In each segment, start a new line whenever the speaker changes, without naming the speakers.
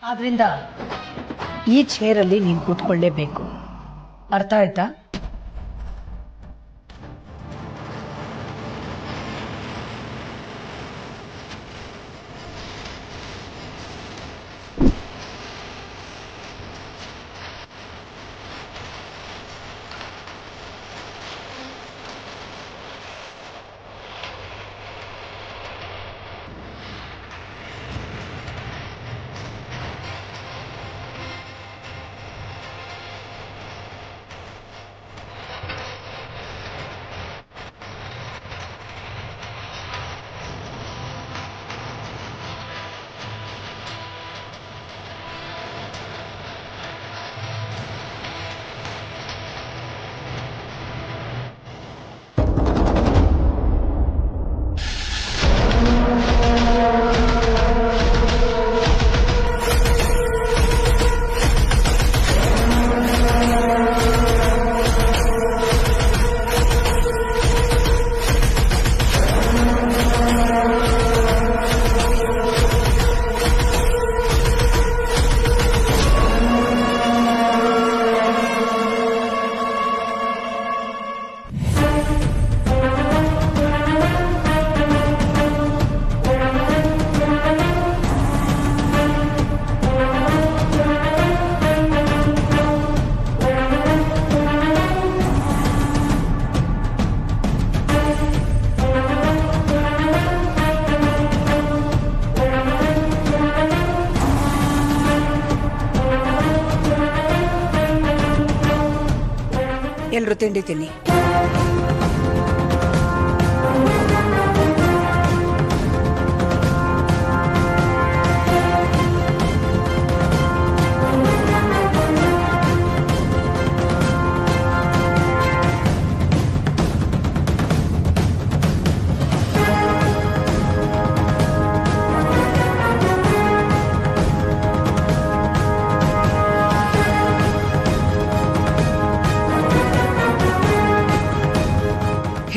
ಆದ್ರಿಂದ ಈ ಚೇರಲ್ಲಿ ನೀನು ಕೂತ್ಕೊಳ್ಳೇಬೇಕು. ಅರ್ಥ ಆಯ್ತಾ?
ಎಲ್ಲರೂ ತಿಂಡಿ ತಿನ್ನಿ.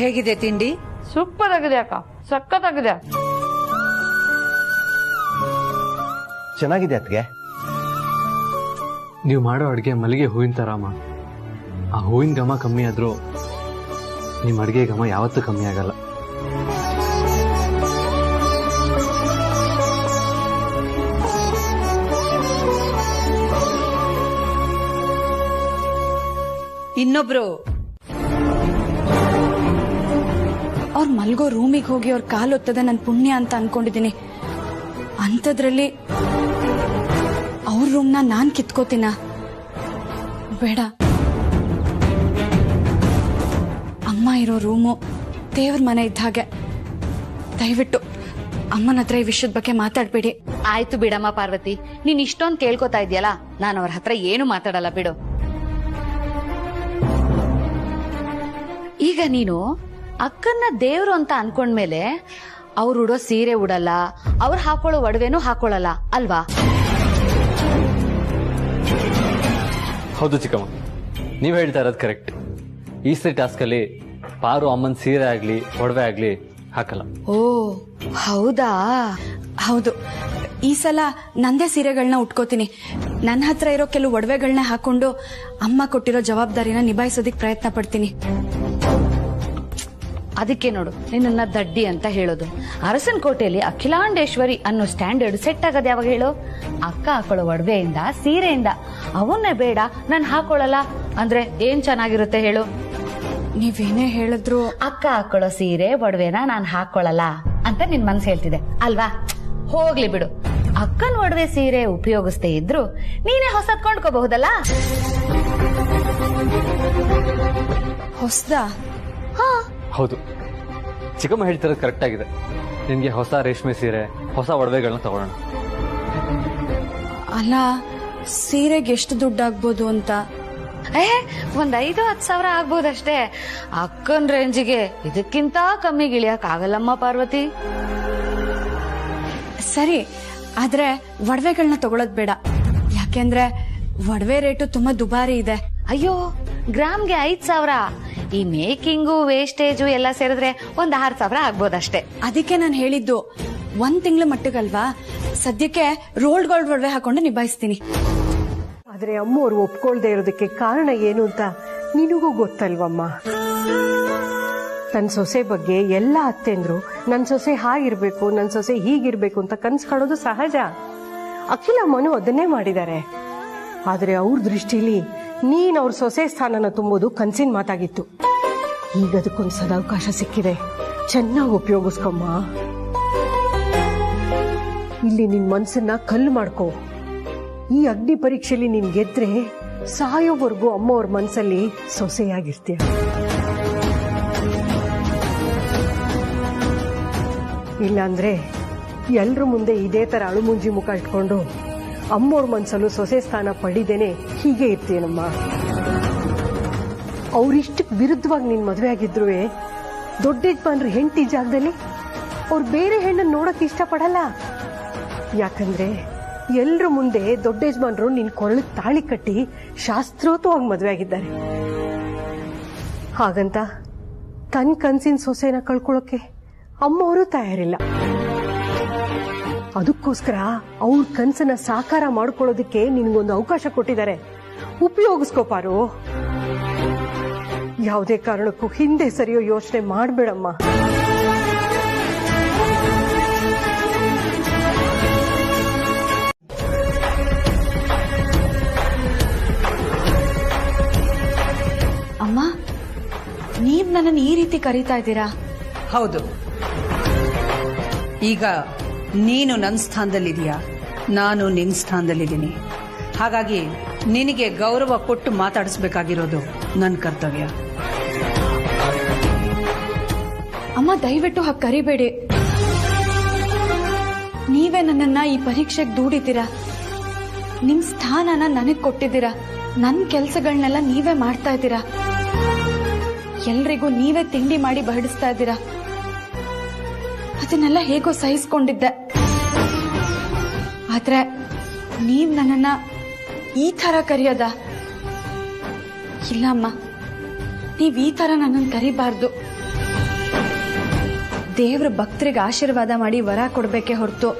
ಹೇಗಿದೆ ತಿಂಡಿ?
ಸೂಪರ್ ಆಗಿದೆ ಅಕ್ಕ, ಸಖತ್ತಾಗಿದೆ.
ಚೆನ್ನಾಗಿದೆ ಅತ್ಗೆ.
ನೀವು ಮಾಡೋ ಅಡುಗೆ ಮಲ್ಲಿಗೆ ಹೂವಿನ ತರಾಮ. ಆ ಹೂವಿನ ಘಮ ಕಮ್ಮಿ ಆದ್ರೂ ನಿಮ್ಮ ಅಡುಗೆ ಘಮ ಯಾವತ್ತೂ ಕಮ್ಮಿ ಆಗಲ್ಲ.
ಇನ್ನೊಬ್ರು ಅವ್ರ ಮಲ್ಗೋ ರೂಮಿಗೆ ಹೋಗಿ ಅವ್ರ ಕಾಲೊತ್ತದ ನನ್ ಪುಣ್ಯ ಅಂತ ಅನ್ಕೊಂಡಿದೀನಿ. ಅಂಥದ್ರಲ್ಲಿ ಅವ್ರ ರೂಮ್ನ ನಾನ್ ಕಿತ್ಕೋತೀನ? ಬೇಡ. ಅಮ್ಮ ಇರೋ ರೂಮು ದೇವ್ರ ಮನೆ ಇದ್ದ ಹಾಗೆ. ದಯವಿಟ್ಟು ಅಮ್ಮನ ಹತ್ರ ಈ ವಿಷಯದ ಬಗ್ಗೆ ಮಾತಾಡ್ಬೇಡಿ.
ಆಯ್ತು ಬಿಡಮ್ಮ ಪಾರ್ವತಿ, ನೀನ್ ಇಷ್ಟೊಂದು ಕೇಳ್ಕೊತಾ ಇದೆಯಲ್ಲ, ನಾನು ಅವ್ರ ಹತ್ರ ಏನು ಮಾತಾಡಲ್ಲ ಬಿಡು. ಈಗ ನೀನು ಅಕ್ಕನ್ನ ದೇವ್ರು ಅಂತ ಅನ್ಕೊಂಡ್ಮೇಲೆ ಅವ್ರು ಉಡೋ ಸೀರೆ ಉಡಲ್ಲ, ಅವ್ರು ಹಾಕೊಳ್ಳೋ ಒಡವೆನೂ ಹಾಕೊಳ್ಳಲ್ಲ ಅಲ್ವಾ?
ಹೌದು ಚಿಕ್ಕಮ್ಮ, ನೀವ್ ಹೇಳ್ತಾ ಇರೋದು ಕರೆಕ್ಟ್. ಈ ಸರಿ ಟಾಸ್ಕ್ ಅಲ್ಲಿ ಪಾರು ಅಮ್ಮನ್ ಸೀರೆ ಆಗ್ಲಿ ಒಡವೆ ಆಗ್ಲಿ ಹಾಕಲ್ಲ.
ಓ ಹೌದಾ?
ಹೌದು, ಈ ಸಲ ನಂದೇ ಸೀರೆಗಳನ್ನ ಉಟ್ಕೋತೀನಿ. ನನ್ನ ಹತ್ರ ಇರೋ ಕೆಲವು ಒಡವೆಗಳನ್ನ ಹಾಕೊಂಡು ಅಮ್ಮ ಕೊಟ್ಟಿರೋ ಜವಾಬ್ದಾರಿನ ನಿಭಾಯಿಸೋದಿಕ್ ಪ್ರಯತ್ನ ಪಡ್ತೀನಿ.
ಅದಕ್ಕೆ ನೋಡು ನಿನ್ನ ದಡ್ಡಿ ಅಂತ ಹೇಳೋದು. ಅರಸನಕೋಟೆಯಲ್ಲಿ ಅಖಿಲಾಂಡೇಶ್ವರಿ ಅನ್ನೋ ಸ್ಟ್ಯಾಂಡರ್ಡ್ ಸೆಟ್ ಆಗದ ಯಾವಾಗ ಹೇಳು? ಅಕ್ಕ ಹಾಕೊಳ್ಳೋ ಒಡವೆಯಿಂದ ಸೀರೆಯಿಂದ. ಅವನ್ನೇ ಬೇಡ ನಾನು ಹಾಕೊಳ್ಳಲ್ಲ ಅಂದ್ರೆ ಏನ್ ಚೆನ್ನಾಗಿರುತ್ತೆ ಹೇಳು?
ನೀವೇನೇ ಹೇಳಿದ್ರು
ಅಕ್ಕ ಹಾಕೊಳ್ಳೋ ಸೀರೆ ಒಡವೆನ ನಾನು ಹಾಕೊಳ್ಳಲ್ಲ ಅಂತ ನಿನ್ ಮನ್ಸು ಹೇಳ್ತಿದೆ ಅಲ್ವಾ? ಹೋಗ್ಲಿ ಬಿಡು, ಅಕ್ಕನ ಒಡವೆ ಸೀರೆ ಉಪಯೋಗಿಸದೇ ಇದ್ರು ನೀನೇ ಹೊಸದ್ ಕೊಂಡ್ಕೋಬಹುದಲ್ಲ?
ಹೊಸದಾ?
ಹೌದು, ಚಿಕ್ಕಮ್ಮ ಹೇಳ್ತಿರೋದು ಕರೆಕ್ಟ್ ಆಗಿದೆ. ನಿನ್ಗೆ ಹೊಸ ರೇಷ್ಮೆ ಸೀರೆ, ಹೊಸ ಒಡವೆಗಳನ್ನ ತಗೊಳ್ಳೋಣ.
ಅಲ್ಲ, ಸೀರೆಗೆ ಎಷ್ಟು ದುಡ್ಡಾಗ್ಬೋದು ಅಂತ?
ಒಂದ್ 5-10 ಸಾವಿರ ಆಗ್ಬೋದಷ್ಟೇ. ಅಕ್ಕನ್ ರೇಂಜಿಗೆ ಇದಕ್ಕಿಂತ ಕಮ್ಮಿ ಗಿಳಿಯಕ್ ಆಗಲ್ಲಮ್ಮ ಪಾರ್ವತಿ.
ಸರಿ, ಆದ್ರೆ ಒಡವೆಗಳನ್ನ ತಗೊಳೋದ್ ಬೇಡ. ಯಾಕೆಂದ್ರೆ ಒಡವೆ ರೇಟು ತುಂಬಾ ದುಬಾರಿ ಇದೆ.
ಅಯ್ಯೋ, ಗ್ರಾಮ್ಗೆ 5 ಸಾವಿರ. ಈ ಮೇಕಿಂಗು ವೇಸ್ಟೇಜು ಎಲ್ಲ ಸೇರಿದ್ರೆ ಒಂದು 6,000 ಆಗ್ಬೋದಷ್ಟೇ.
ಅದಕ್ಕೆ ನಾನು ಹೇಳಿದ್ದು 1 ತಿಂಗಳ ಮಟ್ಟಿಗಲ್ವಾ, ಸದ್ಯಕ್ಕೆ ರೋಲ್ಡ್ ಗೋಲ್ಡ್ ಒಡವೆ ಹಾಕೊಂಡು ನಿಭಾಯಿಸ್ತೀನಿ.
ಆದ್ರೆ ಅಮ್ಮವ್ರು ಒಪ್ಕೊಳ್ದೆ ಇರೋದಕ್ಕೆ ಕಾರಣ ಏನು ಅಂತ ನಿನಗೂ ಗೊತ್ತಲ್ವಮ್ಮ. ತನ್ನ ಸೊಸೆ ಬಗ್ಗೆ ಎಲ್ಲ ಅತ್ತೆಂದ್ರು ನನ್ನ ಸೊಸೆ ಹಾಗಿರ್ಬೇಕು, ನನ್ನ ಸೊಸೆ ಹೀಗಿರ್ಬೇಕು ಅಂತ ಕನ್ಸು ಕಾಣೋದು ಸಹಜ. ಅಖಿಲ ಮನು ಅದನ್ನೇ ಮಾಡಿದ್ದಾರೆ. ಆದ್ರೆ ಅವ್ರ ದೃಷ್ಟಿಲಿ ನೀನ್ ಅವ್ರ ಸೊಸೆ ಸ್ಥಾನನ ತುಂಬೋದು ಕನ್ಸಿನ ಮಾತಾಗಿತ್ತು. ಈಗ ಅದಕ್ಕೊಂದು ಸದಾವಕಾಶ ಸಿಕ್ಕಿದೆ, ಚೆನ್ನಾಗಿ ಉಪಯೋಗಿಸ್ಕೊಮ್ಮ. ಇಲ್ಲಿ ನಿನ್ ಮನ್ಸನ್ನ ಕಲ್ಲು ಮಾಡ್ಕೋ. ಈ ಅಗ್ನಿ ಪರೀಕ್ಷೆಯಲ್ಲಿ ನೀನ್ ಗೆದ್ರೆ ಸಾಯೋವರೆಗೂ ಅಮ್ಮವ್ರ ಮನ್ಸಲ್ಲಿ ಸೊಸೆಯಾಗಿರ್ತೀಯ. ಇಲ್ಲಾಂದ್ರೆ ಎಲ್ರ ಮುಂದೆ ಇದೇ ತರ ಅಳುಮುಂಜಿ ಮುಖ ಇಟ್ಕೊಂಡು ಅಮ್ಮವ್ರ ಮನ್ಸಲ್ಲೂ ಸೊಸೆ ಸ್ಥಾನ ಪಡಿದೇನೆ ಹೀಗೆ ಇರ್ತೀನಮ್ಮ. ಅವ್ರಿಷ್ಟಕ್ಕೆ ವಿರುದ್ಧವಾಗಿ ನೀನ್ ಮದ್ವೆ ಆಗಿದ್ರು ದೊಡ್ಡ ಯಜಮಾನ್ರ ಹೆಂಡತಿ ಜಾಗದಲ್ಲಿ ಅವ್ರು ಬೇರೆ ಹೆಣ್ಣನ್ನು ನೋಡಕ್ ಇಷ್ಟಪಡಲ್ಲ. ಯಾಕಂದ್ರೆ ಎಲ್ರ ಮುಂದೆ ದೊಡ್ಡ ಯಜಮಾನ್ರು ನಿನ್ ಕೊರಳಿಗೆ ತಾಳಿ ಕಟ್ಟಿ ಶಾಸ್ತ್ರೋತವಾಗಿ ಮದ್ವೆ ಆಗಿದ್ದಾರೆ. ಹಾಗಂತ ತನ್ನ ಕನ್ಸಿನ ಸೊಸೆನ ಕಳ್ಕೊಳ್ಳೋಕೆ ಅಮ್ಮವರು ತಯಾರಿಲ್ಲ. ಅದಕ್ಕೋಸ್ಕರ ಅವ್ರ ಕನ್ಸನ್ನ ಸಾಕಾರ ಮಾಡ್ಕೊಳ್ಳೋದಕ್ಕೆ ನಿನ್ಗೊಂದು ಅವಕಾಶ ಕೊಟ್ಟಿದ್ದಾರೆ, ಉಪಯೋಗಿಸ್ಕೋಪಾರು. ಯಾವುದೇ ಕಾರಣಕ್ಕೂ ಹಿಂದೆ ಸರಿಯೋ ಯೋಚನೆ ಮಾಡ್ಬೇಡಮ್ಮ.
ಅಮ್ಮ, ನೀವ್ ನನ್ನನ್ನು ಈ ರೀತಿ ಕರೀತಾ ಇದ್ದೀರಾ?
ಹೌದು, ಈಗ ನೀನು ನನ್ನ ಸ್ಥಾನದಲ್ಲಿದೀಯಾ, ನಾನು ನಿನ್ನ ಸ್ಥಾನದಲ್ಲಿದ್ದೀನಿ. ಹಾಗಾಗಿ ನಿನಗೆ ಗೌರವ ಕೊಟ್ಟು ಮಾತಾಡಿಸ್ಬೇಕಾಗಿರೋದು ನನ್ನ ಕರ್ತವ್ಯ.
ಅಮ್ಮ, ದಯವಿಟ್ಟು ಹಾಗೆ ಕರಿಬೇಡಿ. ನೀವೇ ನನ್ನನ್ನ ಈ ಪರೀಕ್ಷೆಗೆ ದೂಡಿದ್ದೀರಾ, ನಿಮ್ ಸ್ಥಾನನ ನನಗ್ ಕೊಟ್ಟಿದ್ದೀರಾ, ನನ್ನ ಕೆಲಸಗಳನ್ನೆಲ್ಲ ನೀವೇ ಮಾಡ್ತಾ ಇದ್ದೀರಾ, ಎಲ್ರಿಗೂ ನೀವೇ ತಿಂಡಿ ಮಾಡಿ ಬಡಿಸ್ತಾ ಇದ್ದೀರಾ. ಅದನ್ನೆಲ್ಲ ಹೇಗೋ ಸಹಿಸ್ಕೊಂಡಿದ್ದೆ. ಆದ್ರೆ ನೀವ್ ನನ್ನನ್ನ ಈ ತರ ಕರೆಯೋದ? ಇಲ್ಲಮ್ಮ, ನೀವ್ ಈ ತರ ನನ್ನನ್ನು ಕರಿಬಾರ್ದು. ದೇವ್ರ ಭಕ್ತರಿಗೆ ಆಶೀರ್ವಾದ ಮಾಡಿ ವರ ಕೊಡ್ಬೇಕೆ ಹೊರತು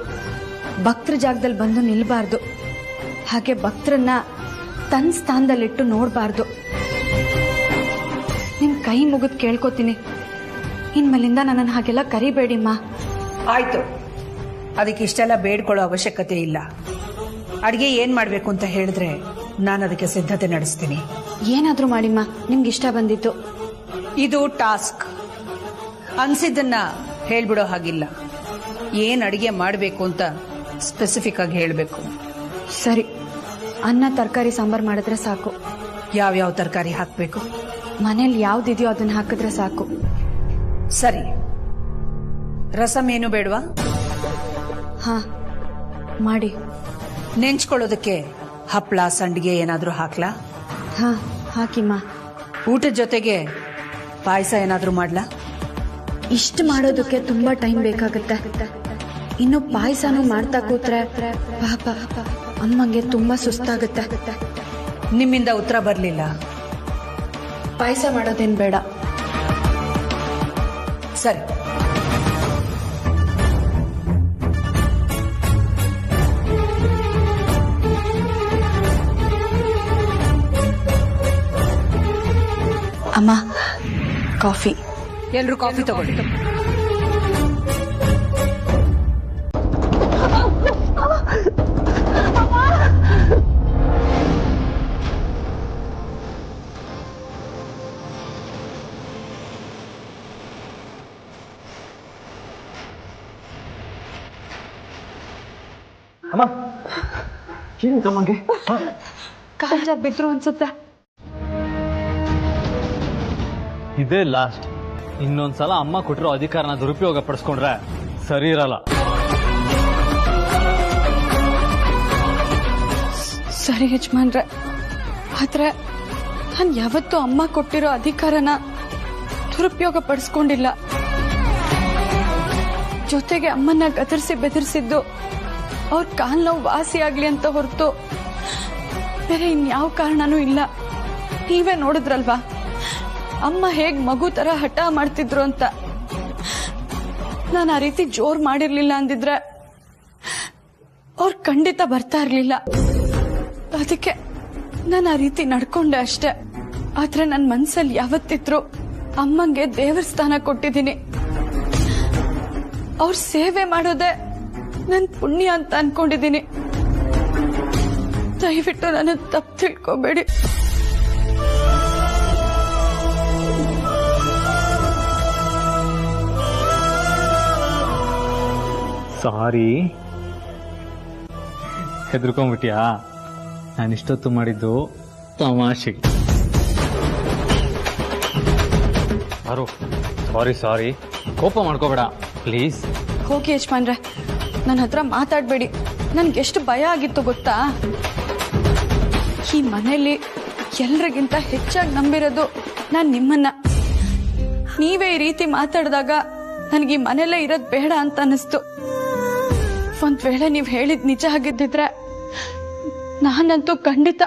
ಭಕ್ತರ ಜಾಗದಲ್ಲಿ ಬಂದು ನಿಲ್ಬಾರ್ದು. ಹಾಗೆ ಭಕ್ತರನ್ನ ತನ್ನ ಸ್ಥಾನದಲ್ಲಿಟ್ಟು ನೋಡ್ಬಾರ್ದು. ನಿಮ್ ಕೈ ಮುಗಿದ್ ಕೇಳ್ಕೊತೀನಿ, ಇನ್ಮೇಲಿಂದ ನನ್ನನ್ನು ಹಾಗೆಲ್ಲ ಕರಿಬೇಡಿಮ್ಮ.
ಆಯ್ತು, ಅದಕ್ಕೆ ಇಷ್ಟೆಲ್ಲ ಬೇಡ್ಕೊಳ್ಳೋ ಅವಶ್ಯಕತೆ ಇಲ್ಲ. ಅಡಿಗೆ ಏನ್ ಮಾಡ್ಬೇಕು ಅಂತ ಹೇಳಿದ್ರೆ ನಾನು ಅದಕ್ಕೆ ಸಿದ್ಧತೆ ನಡೆಸ್ತೀನಿ.
ಏನಾದ್ರೂ ಮಾಡಿಮ್ಮ, ನಿಮ್ಗೆ ಇಷ್ಟ ಬಂದಿತ್ತು.
ಇದು ಟಾಸ್ಕ್, ಅನ್ಸಿದ್ದನ್ನ ಹೇಳ್ಬಿಡೋ ಹಾಗಿಲ್ಲ. ಏನ್ ಅಡಿಗೆ ಮಾಡಬೇಕು ಅಂತ ಸ್ಪೆಸಿಫಿಕ್ ಆಗಿ ಹೇಳಬೇಕು.
ಸರಿ, ಅನ್ನ ತರಕಾರಿ ಸಾಂಬಾರ್ ಮಾಡಿದ್ರೆ ಸಾಕು.
ಯಾವ್ಯಾವ ತರಕಾರಿ ಹಾಕ್ಬೇಕು?
ಮನೇಲಿ ಯಾವ್ದಿದೆಯೋ ಅದನ್ನ ಹಾಕಿದ್ರೆ ಸಾಕು.
ಸರಿ, ರಸಂ ಏನು ಬೇಡವಾ?
ಹಾ, ಮಾಡಿ.
ನೆಂಚ್ಕೊಳ್ಳೋದಕ್ಕೆ ಹಪ್ಪಳ ಸಂಡಿಗೆ ಏನಾದ್ರೂ ಹಾಕ್ಲಾ?
ಹಾ, ಹಾಕಿಮ್ಮ.
ಊಟದ ಜೊತೆಗೆ ಪಾಯಸ ಏನಾದ್ರೂ ಮಾಡ್ಲಾ?
ಇಷ್ಟು ಮಾಡೋದಕ್ಕೆ ತುಂಬಾ ಟೈಮ್ ಬೇಕಾಗುತ್ತೆ. ಇನ್ನು ಪಾಯಸನೂ ಮಾಡ್ತಾ ಕೂತ್ರೆ ಪಾಪ ಅಮ್ಮಂಗೆ ತುಂಬಾ ಸುಸ್ತಾಗುತ್ತೆ.
ನಿಮ್ಮಿಂದ ಉತ್ತರ ಬರ್ಲಿಲ್ಲ.
ಪಾಯಸ ಮಾಡೋದೇನ್ ಬೇಡ.
ಸರಿ,
ಅಮ್ಮ, ಕಾಫಿ.
ಎಲ್ರು ಕಾಫಿ ತಗೊಳ್ಳಿ.
ಅಮ್ಮ, ಏನಿತ್ತಮ್ಮಗೆ?
ಕಾಲ್ ಜಾರ್ ಬಿದ್ರು ಅನ್ಸುತ್ತೆ.
ಇದೇ ಲಾಸ್ಟ್. ಇನ್ನೊಂದ್ಸಲ ಅಮ್ಮ ಕೊಟ್ಟಿರೋ ಅಧಿಕಾರನ ದುರುಪಯೋಗ ಪಡಿಸ್ಕೊಂಡ್ರೆ ಸರಿ ಇರಲ್ಲ.
ಸರಿ ಯಜಮಾನ್ರೆ, ಆದ್ರೆ ನಾನು ಯಾವತ್ತೂ ಅಮ್ಮ ಕೊಟ್ಟಿರೋ ಅಧಿಕಾರನ ದುರುಪಯೋಗ ಪಡಿಸ್ಕೊಂಡಿಲ್ಲ. ಜೊತೆಗೆ ಅಮ್ಮನ್ನ ಗದರಿಸಿ ಬೆದರಿಸಿದ್ದು ಅವ್ರ ಕಾಲ್ ನೋವು ವಾಸಿ ಆಗ್ಲಿ ಅಂತ ಹೊರತು ಬೇರೆ ಇನ್ಯಾವ ಕಾರಣನೂ ಇಲ್ಲ. ನೀವೇ ನೋಡಿದ್ರಲ್ವಾ, ಅಮ್ಮ ಹೇಗ್ ಮಗು ತರ ಹಠ ಮಾಡ್ತಿದ್ರು ಅಂತ. ನಾನು ಆ ರೀತಿ ಜೋರ್ ಮಾಡಿರ್ಲಿಲ್ಲ ಅಂದಿದ್ರೆ ಅವ್ರು ಖಂಡಿತ ಬರ್ತಾ ಇರ್ಲಿಲ್ಲ. ಅದಕ್ಕೆ ನಾನು ಆ ರೀತಿ ನಡ್ಕೊಂಡೆ ಅಷ್ಟೆ. ಆದ್ರೆ ನನ್ನ ಮನ್ಸಲ್ಲಿ ಯಾವತ್ತಿದ್ರು ಅಮ್ಮಂಗೆ ದೇವರ ಸ್ಥಾನ ಕೊಟ್ಟಿದ್ದೀನಿ. ಅವ್ರ ಸೇವೆ ಮಾಡೋದೇ ನನ್ ಪುಣ್ಯ ಅಂತ ಅನ್ಕೊಂಡಿದ್ದೀನಿ. ದಯವಿಟ್ಟು ನನ್ನ ತಪ್ಪು ತಿಳ್ಕೊಬೇಡಿ.
ಸಾರಿ, ಹೆದರ್ಕೊಂಡ್ಬಿಟ್ಯಾ? ನಾನು ಇಷ್ಟೊತ್ತು ಮಾಡಿದ್ದು ತಮಾಷೆಗೆ. ಸಾರಿ ಕೋಪ ಮಾಡ್ಕೋಬೇಡ ಪ್ಲೀಸ್.
ಹೋಗಿ ಯಜಮಾನ್ರೆ, ನನ್ನ ಹತ್ರ ಮಾತಾಡ್ಬೇಡಿ. ನನ್ಗೆಷ್ಟು ಭಯ ಆಗಿತ್ತು ಗೊತ್ತಾ? ಈ ಮನೆಯಲ್ಲಿ ಎಲ್ರಿಗಿಂತ ಹೆಚ್ಚಾಗಿ ನಂಬಿರೋದು ನಾನ್ ನಿಮ್ಮನ್ನ. ನೀವೇ ಈ ರೀತಿ ಮಾತಾಡಿದಾಗ ನನಗೆ ಈ ಮನೆಯಲ್ಲೇ ಇರೋದ್ ಬೇಡ ಅಂತ ಅನಿಸ್ತು. ಒಂದ್ ವೇಳೆ ನೀವ್ ಹೇಳಿದ್ ನಿಜ ಆಗಿದ್ದಿದ್ರೆ ನಾನಂತೂ ಖಂಡಿತ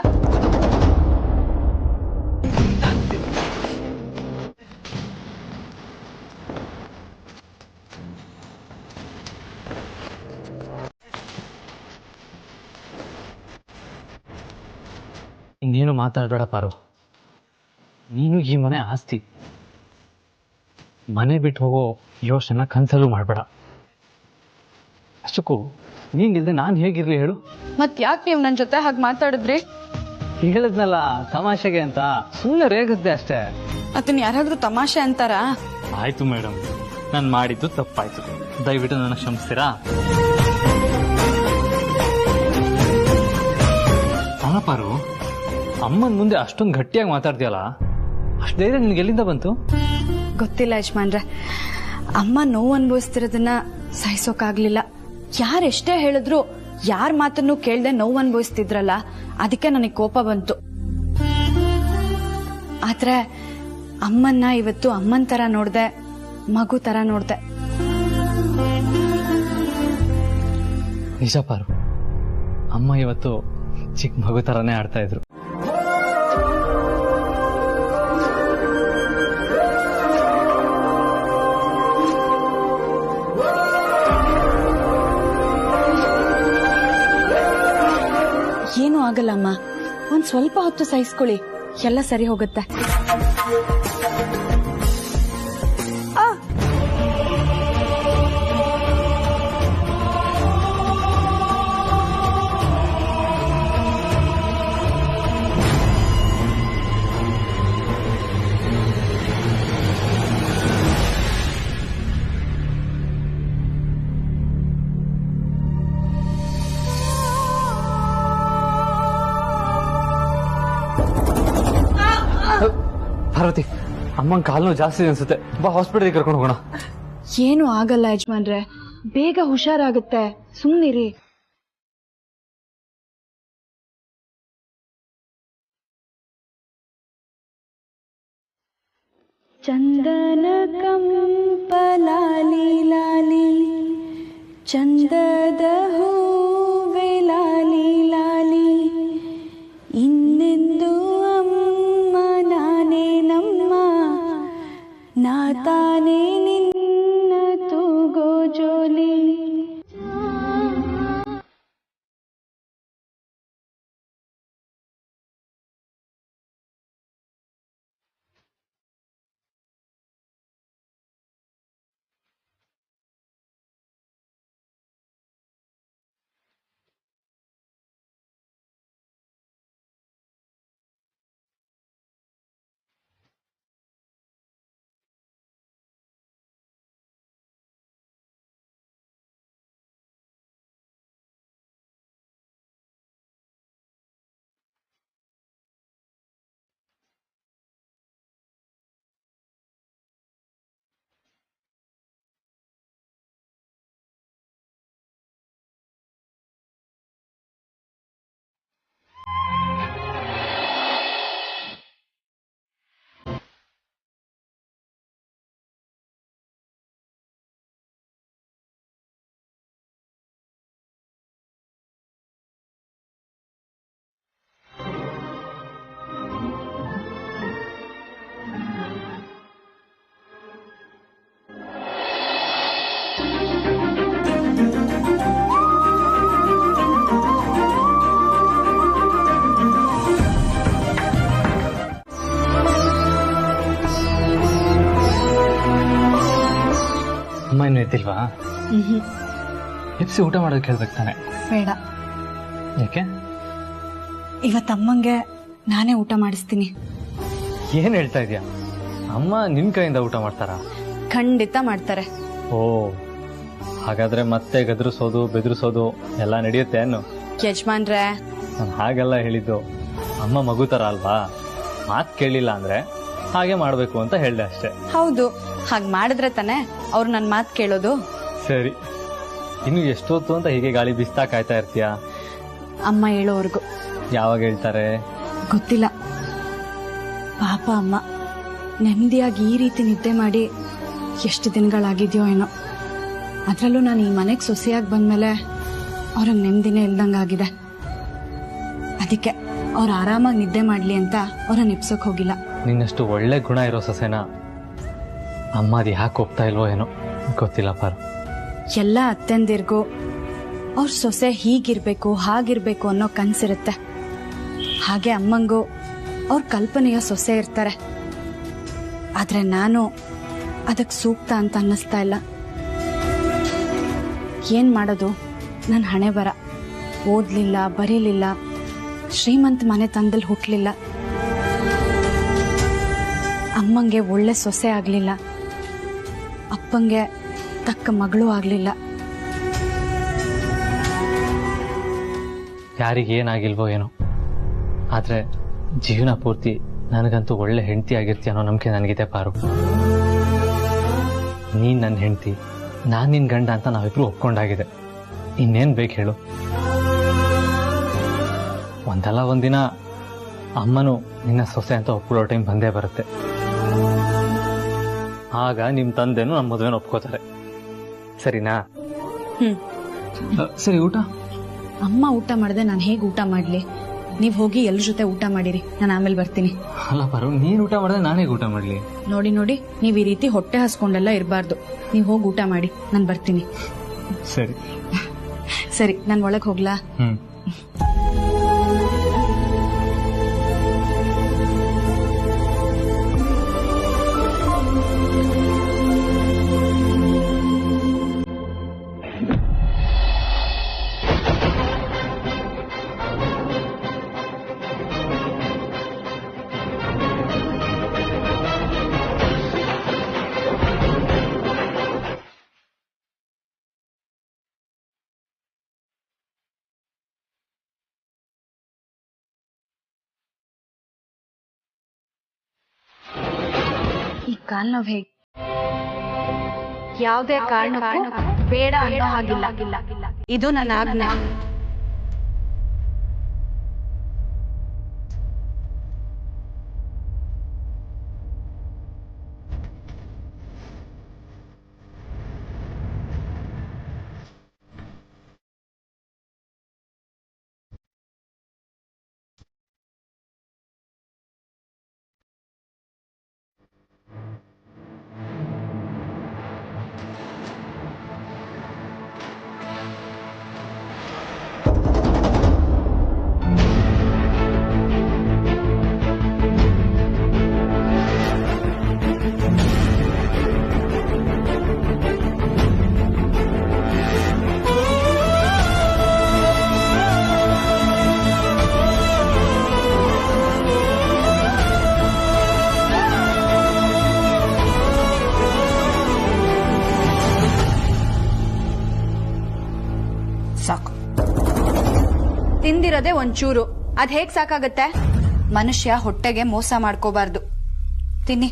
ಇನ್ನೇನು ಮಾತಾಡಬೇಡ ಪಾರು. ನೀನು ಈ ಮನೆ ಆಸ್ತಿ. ಮನೆ ಬಿಟ್ಟು ಹೋಗೋ ಯೋಚನೆ ಕನ್ಸಲ್ಲೂ ಮಾಡಬೇಡ. ಅಷ್ಟಕ್ಕೂ ನೀನಿಲ್ದೆ ನಾನು ಹೇಗಿರ್ಲಿ ಹೇಳು?
ಮತ್ ಯಾಕೆ ನೀವ್ ನನ್ ಜೊತೆ ಹಾಗೆ ಮಾತಾಡಿದ್ರಿ?
ಹೇಳಿದ್ನಲ್ಲ ತಮಾಷೆಗೆ ಅಂತ, ಸುಮ್ಮನೆ ರೇಗದ್ದೆ ಅಷ್ಟೇ.
ಅದನ್ನ ಯಾರಾದ್ರೂ ತಮಾಷೆ ಅಂತಾರಾ?
ಆಯ್ತು ಮೇಡಮ್, ನಾನು ಮಾಡಿದ್ದು ತಪ್ಪಾಯ್ತು. ದಯವಿಟ್ಟು ನನ್ನ ಕ್ಷಮಿಸ್ತೀರಾ? ಪಾರು, ಅಮ್ಮನ ಮುಂದೆ ಅಷ್ಟೊಂದು ಗಟ್ಟಿಯಾಗಿ ಮಾತಾಡ್ತೀಯಲ್ಲ, ಅಷ್ಟು ಧೈರ್ಯ ನಿನ್ಗೆ ಎಲ್ಲಿಂದ ಬಂತು?
ಗೊತ್ತಿಲ್ಲ ಯಜಮಾನ್ರೆ, ಅಮ್ಮ ನೋವು ಅನುಭವಿಸ್ತಿರೋದನ್ನ ಸಹಿಸೋಕಾಗ್ಲಿಲ್ಲ. ಯಾರೆಷ್ಟೇ ಹೇಳಿದ್ರು ಯಾರ ಮಾತನ್ನು ಕೇಳ್ದೆ ನೋವು ಅನುಭವಿಸ್ತಿದ್ರಲ್ಲ, ಅದಕ್ಕೆ ನನಗೆ ಕೋಪ ಬಂತು. ಆದ್ರೆ ಅಮ್ಮನ್ನ ಇವತ್ತು ಅಮ್ಮನ್ ತರ ನೋಡ್ದೆ, ಮಗು ತರ ನೋಡ್ದೆ.
ನಿಜ ಪಾರು, ಅಮ್ಮ ಇವತ್ತು ಚಿಕ್ಕ ಮಗು ತರಾನೇ ಆಡ್ತಾ ಇದ್ರು.
ಏನೂ ಆಗಲ್ಲಮ್ಮ, ಒಂದ್ ಸ್ವಲ್ಪ ಹೊತ್ತು ಸಹಿಸ್ಕೊಳ್ಳಿ, ಎಲ್ಲ ಸರಿ ಹೋಗುತ್ತೆ.
ಪಾರ್ವತಿ, ಅಮ್ಮನ ಕಾಲು ನೋವು ಜಾಸ್ತಿ ಅನ್ಸುತ್ತೆ, ಬಾ ಹಾಸ್ಪಿಟಲ್ಗೆ ಕರ್ಕೊಂಡು ಹೋಗೋಣ.
ಏನು ಆಗಲ್ಲ ಯಜಮಾನ್ರೆ, ಬೇಗ ಹುಷಾರಾಗುತ್ತೆ, ಸುಮ್ನಿರಿ. ಚಂದನ ಕಂಪಲಾಲಿ ಲಾಲಿ, ಚಂದದ ಹೂವೆ ಲಾಲಿ ಲಾಲಿ, ಇನ್ನೆಂದು ಅಮ್ಮ ನಾನೇ ನಮ್ಮ, ನಾ ತಾನೇ ನಿನ್ನ ತೂಗೋ ಜೋಲಿ.
ಎದ್ದಿಲ್ವಾ? ಎಪ್ಸಿ ಊಟ ಮಾಡೋದಕ್ಕೆ ಹೇಳ್ಬೇಕು ತಾನೆ.
ಬೇಡ,
ಯಾಕೆ?
ಇವತ್ತಮ್ಮಂಗೆ ನಾನೇ ಊಟ ಮಾಡಿಸ್ತೀನಿ.
ಏನ್ ಹೇಳ್ತಾ ಇದೀಯಾ? ಅಮ್ಮ ನಿನ್ ಕೈಯಿಂದ ಊಟ ಮಾಡ್ತಾರಾ?
ಖಂಡಿತ ಮಾಡ್ತಾರೆ.
ಓ, ಹಾಗಾದ್ರೆ ಮತ್ತೆ ಗದ್ರಿಸೋದು ಬೆದರಿಸೋದು ಎಲ್ಲ ನಡೆಯುತ್ತೆ ಅನ್ನು?
ಯಜಮಾನ್ರೆ,
ನಾನು ಹಾಗೆಲ್ಲ ಹೇಳಿದ್ದು ಅಮ್ಮ ಮಗು ತರ ಅಲ್ವಾ, ಮಾತ್ ಕೇಳಿಲ್ಲ ಅಂದ್ರೆ ಹಾಗೆ ಮಾಡ್ಬೇಕು ಅಂತ ಹೇಳ್ದೆ ಅಷ್ಟೇ.
ಹೌದು, ಹಾಗೆ ಮಾಡಿದ್ರೆ ತಾನೆ ಅವ್ರು ನನ್ನ ಮಾತು ಕೇಳೋದು.
ಸರಿ, ಇನ್ನು ಎಷ್ಟೊತ್ತು ಅಂತ ಹೀಗೆ ಗಾಳಿ ಬೀಸ್ತಾ ಕಾಯ್ತಾ ಇರ್ತೀಯಾ?
ಅಮ್ಮ ಹೇಳೋವರೆಗೂ.
ಯಾವಾಗ ಹೇಳ್ತಾರೆ
ಗೊತ್ತಿಲ್ಲ. ಪಾಪ ಅಮ್ಮ ನೆಮ್ಮದಿಯಾಗಿ ಈ ರೀತಿ ನಿದ್ದೆ ಮಾಡಿ ಎಷ್ಟು ದಿನಗಳಾಗಿದೆಯೋ ಏನೋ. ಅದರಲ್ಲೂ ನಾನು ಈ ಮನೆಗೆ ಸೊಸೆಯಾಗಿ ಬಂದ್ಮೇಲೆ ಅವ್ರಿಗೆ ನೆಮ್ಮದಿನೇ ಇಲ್ದಂಗಾಗಿದೆ. ಅದಕ್ಕೆ ಅವ್ರು ಆರಾಮಾಗಿ ನಿದ್ದೆ ಮಾಡಲಿ ಅಂತ ಅವ್ರನ್ನ ನೆಪ್ಸೋಕೆ ಹೋಗಿಲ್ಲ.
ನಿನ್ನಷ್ಟು ಒಳ್ಳೆ ಗುಣ ಇರೋ ಸೊಸೆನ ಅಮ್ಮ ಅದು ಯಾಕೆ ಒಪ್ತಾ ಇಲ್ವೋ ಏನೋ ಗೊತ್ತಿಲ್ಲ ಪಾರು.
ಎಲ್ಲ ಅತ್ತೆಂದಿರ್ಗೂ ಅವ್ರ ಸೊಸೆ ಹೀಗಿರ್ಬೇಕು ಹಾಗಿರ್ಬೇಕು ಅನ್ನೋ ಕನ್ಸಿರುತ್ತೆ. ಹಾಗೆ ಅಮ್ಮಂಗೂ ಅವ್ರ ಕಲ್ಪನೆಯ ಸೊಸೆ ಇರ್ತಾರೆ. ಆದ್ರೆ ನಾನು ಅದಕ್ಕೆ ಸೂಕ್ತ ಅಂತ ಅನ್ನಿಸ್ತಾ ಇಲ್ಲ. ಏನ್ ಮಾಡೋದು, ನನ್ನ ಹಣೆ ಬರ. ಓದ್ಲಿಲ್ಲ, ಬರೀಲಿಲ್ಲ, ಶ್ರೀಮಂತ ಮನೆ ತಂದಲ್ಲಿ ಹುಟ್ಲಿಲ್ಲ, ಅಮ್ಮಂಗೆ ಒಳ್ಳೆ ಸೊಸೆ ಆಗ್ಲಿಲ್ಲ, ಅಪ್ಪಂಗೆ ತಕ್ಕ ಮಗಳು ಆಗ್ಲಿಲ್ಲ.
ಯಾರಿಗೇನಾಗಿಲ್ವೋ ಏನೋ, ಆದ್ರೆ ಜೀವನ ಪೂರ್ತಿ ನನಗಂತೂ ಒಳ್ಳೆ ಹೆಂಡತಿ ಆಗಿರ್ತೀಯ ಅನ್ನೋ ನಂಬಿಕೆ ನನಗಿದೆ ಪಾರು. ನೀನ್ ನನ್ನ ಹೆಂಡತಿ, ನಾನ್ ನಿನ್ ಗಂಡ ಅಂತ ನಾವಿಬ್ರು ಒಪ್ಕೊಂಡಾಗಿದೆ. ಇನ್ನೇನ್ ಬೇಕು ಹೇಳು? ಒಂದಲ್ಲ ಒಂದಿನ ಅಮ್ಮನು ನಿನ್ನ ಸೊಸೆ ಅಂತ ಒಪ್ಕೊಳ್ಳೋ ಟೈಮ್ ಬಂದೇ ಬರುತ್ತೆ. ಆಗ ನಿಮ್ ತಂದೆನೂ ನಮ್ಮ ಮದುವೆನ ಒಪ್ಕೋತಾರೆ. ಸರಿನಾ? ಸರಿ, ಊಟ?
ಅಮ್ಮ ಊಟ ಮಾಡದೆ ನಾನು ಹೇಗೆ ಊಟ ಮಾಡ್ಲಿ? ನೀವ್ ಹೋಗಿ ಎಲ್ರ ಜೊತೆ ಊಟ ಮಾಡಿರಿ, ನಾನು ಆಮೇಲೆ ಬರ್ತೀನಿ.
ಅಲ್ಲ ಪಾರು, ನೀನ್ ಊಟ ಮಾಡಿದ್ರೆ ನಾನೇ ಊಟ ಮಾಡ್ಲಿ?
ನೋಡಿ ನೋಡಿ, ನೀವ್ ಈ ರೀತಿ ಹೊಟ್ಟೆ ಹಸ್ಕೊಂಡೆಲ್ಲ ಇರಬಾರ್ದು. ನೀವ್ ಹೋಗಿ ಊಟ ಮಾಡಿ, ನಾನು ಬರ್ತೀನಿ.
ಸರಿ
ಸರಿ, ನಾನು ಒಳಗೆ ಹೋಗ್ಲಾ? ಈ ಕಾಲ್ ನೋವು ಹೇಗೆ? ಯಾವುದೇ ಕಾರಣಕ್ಕೂ ಬೇಡ ಅನ್ನೋ ಹಾಗಿಲ್ಲ. ಇದು ನನ್ನ ಆಜ್ಞೆ. ಸಾಕು. ತಿಂದಿರೋದೆ ಒಂಚೂರು, ಅದ್ ಹೇಗ್ ಸಾಕಾಗತ್ತೆ? ಮನುಷ್ಯ ಹೊಟ್ಟೆಗೆ ಮೋಸ ಮಾಡ್ಕೋಬಾರ್ದು. ತಿನ್ನಿ.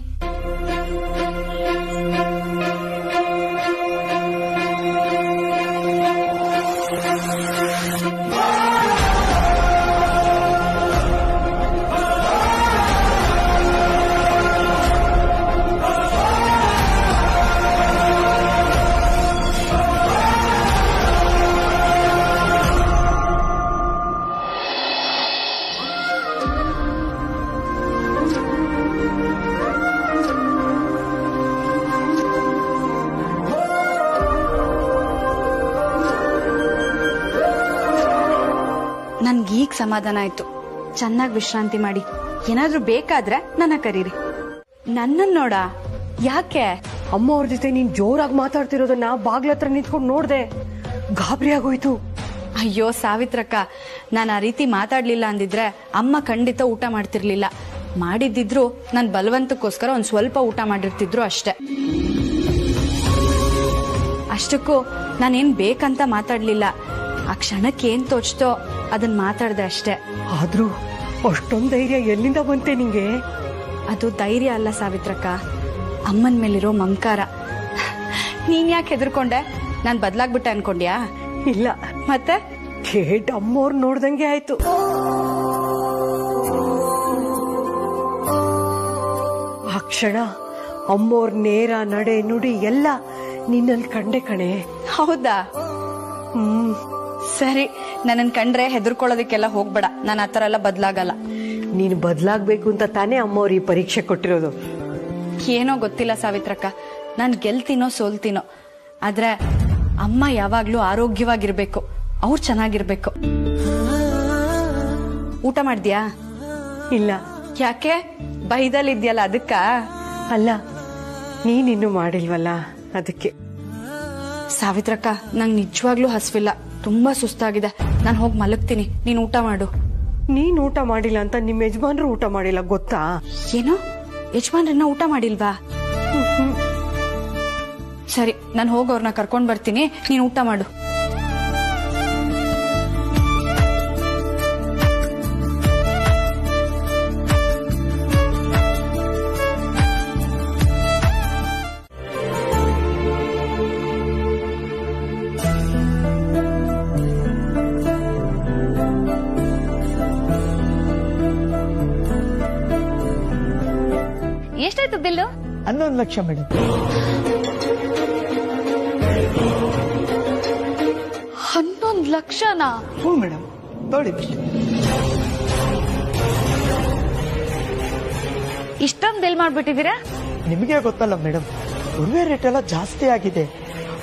ನನ್ಗೀಗ ಸಮಾಧಾನ ಆಯ್ತು. ಚೆನ್ನಾಗಿ ವಿಶ್ರಾಂತಿ ಮಾಡಿ. ಏನಾದ್ರೂ ಬೇಕಾದ್ರೆ ನನ್ನ ಕರೀರಿ. ನನ್ನ ನೋಡ ಯಾಕೆ
ಅಮ್ಮ ಅವ್ರ ಜೊತೆ ನೀನ್ ಜೋರಾಗಿ ಮಾತಾಡ್ತಿರೋದನ್ನ ಬಾಗ್ಲ ಹತ್ರ ನಿಂತ್ಕೊಂಡು ನೋಡ್ದೆ, ಗಾಬರಿ ಆಗೋಯ್ತು.
ಅಯ್ಯೋ ಸಾವಿತ್ರಕ್ಕ, ನಾನು ಆ ರೀತಿ ಮಾತಾಡ್ಲಿಲ್ಲ ಅಂದಿದ್ರೆ ಅಮ್ಮ ಖಂಡಿತ ಊಟ ಮಾಡ್ತಿರ್ಲಿಲ್ಲ. ಮಾಡಿದ್ದಿದ್ರು ನನ್ ಬಲವಂತಕ್ಕೋಸ್ಕರ ಒಂದ್ ಸ್ವಲ್ಪ ಊಟ ಮಾಡಿರ್ತಿದ್ರು ಅಷ್ಟೆ. ಅಷ್ಟಕ್ಕೂ ನಾನೇನ್ ಬೇಕಂತ ಮಾತಾಡ್ಲಿಲ್ಲ. ಆ ಕ್ಷಣಕ್ಕೆ ಏನ್ ತೋಚ್ತೋ ಅದನ್ನ ಮಾತಾಡ್ದೆ ಅಷ್ಟೆ.
ಆದ್ರೂ ಅಷ್ಟೊಂದ್ ಧೈರ್ಯ ಎಲ್ಲಿಂದ ಬಂತೆ ನಿಂಗೆ?
ಅದು ಧೈರ್ಯ ಅಲ್ಲ ಸಾವಿತ್ರಕ್ಕ, ಅಮ್ಮನ ಮೇಲಿರೋ ಮಮಕಾರ. ನೀನ್ ಯಾಕೆ ಹೆದರ್ಕೊಂಡೆ? ನಾನ್ ಬದ್ಲಾಗ್ಬಿಟ್ಟೆ ಅನ್ಕೊಂಡ್ಯಾ?
ಇಲ್ಲ,
ಮತ್ತೆ
ಕೇಟ್ ಅಮ್ಮವ್ರು ನೋಡ್ದಂಗೆ ಆಯ್ತು. ಆ ಕ್ಷಣ ಅಮ್ಮವ್ರ ನೇರ ನಡೆ ನುಡಿ ಎಲ್ಲ ನಿನ್ನಲ್ಲಿ ಕಂಡೆ ಕಣೆ.
ಹೌದಾ? ಸರಿ, ನನ್ನನ್ ಕಂಡ್ರೆ ಹೆದರ್ಕೊಳ್ಳೋದಕ್ಕೆಲ್ಲ ಹೋಗ್ಬೇಡ. ನಾನು ಆತರ ಎಲ್ಲ ಬದ್ಲಾಗಲ್ಲ.
ನೀನು ಬದ್ಲಾಗ್ಬೇಕು ಅಂತ ತಾನೇ ಅಮ್ಮವ್ರು ಈ ಪರೀಕ್ಷೆ ಕೊಟ್ಟಿರೋದು.
ಏನೋ ಗೊತ್ತಿಲ್ಲ ಸಾವಿತ್ರಕ್ಕ, ನಾನ್ ಗೆಲ್ತೀನೋ ಸೋಲ್ತೀನೋ, ಆದ್ರೆ ಅಮ್ಮ ಯಾವಾಗ್ಲೂ ಆರೋಗ್ಯವಾಗಿರ್ಬೇಕು, ಅವ್ರು ಚೆನ್ನಾಗಿರ್ಬೇಕು. ಊಟ ಮಾಡ್ದ್ಯಾ?
ಇಲ್ಲ.
ಯಾಕೆ? ಬೈದಲ್ಲಿದ್ಯಲ್ಲ ಅದಕ್ಕ?
ಅಲ್ಲ, ನೀನಿನ್ನು ಮಾಡಿಲ್ವಲ್ಲ ಅದಕ್ಕೆ.
ಸಾವಿತ್ರಕ್ಕ, ನಂಗೆ ನಿಜವಾಗ್ಲೂ ಹಸ್ವಿಲ್ಲ, ತುಂಬಾ ಸುಸ್ತಾಗಿದೆ. ನಾನು ಹೋಗಿ ಮಲಗ್ತೀನಿ, ನೀನ್ ಊಟ ಮಾಡು.
ನೀನ್ ಊಟ ಮಾಡಿಲ್ಲ ಅಂತ ನಿಮ್ ಯಜಮಾನ್ರು ಊಟ ಮಾಡಿಲ್ಲ ಗೊತ್ತಾ?
ಏನು? ಯಜಮಾನ್ರನ್ನ ಊಟ ಮಾಡಿಲ್ವಾ? ಸರಿ, ನಾನು ಹೋಗಿ ಅವ್ರನ್ನ ಕರ್ಕೊಂಡ್ ಬರ್ತೀನಿ, ನೀನ್ ಊಟ ಮಾಡು.
ಎಷ್ಟಾಯ್ತು ಬಿಲ್ಲು?
11 ಲಕ್ಷ ಮೇಡಮ್.
11 ಲಕ್ಷನಾ?
ಹ್ಞೂ ಮೇಡಮ್, ನೋಡಿ.
ಇಷ್ಟೊಂದು ಬಿಲ್ ಮಾಡ್ಬಿಟ್ಟಿದ್ದೀರಾ?
ನಿಮಗೆ ಗೊತ್ತಲ್ಲ ಮೇಡಮ್, ಒಡವೆ ರೇಟ್ ಎಲ್ಲ ಜಾಸ್ತಿ ಆಗಿದೆ.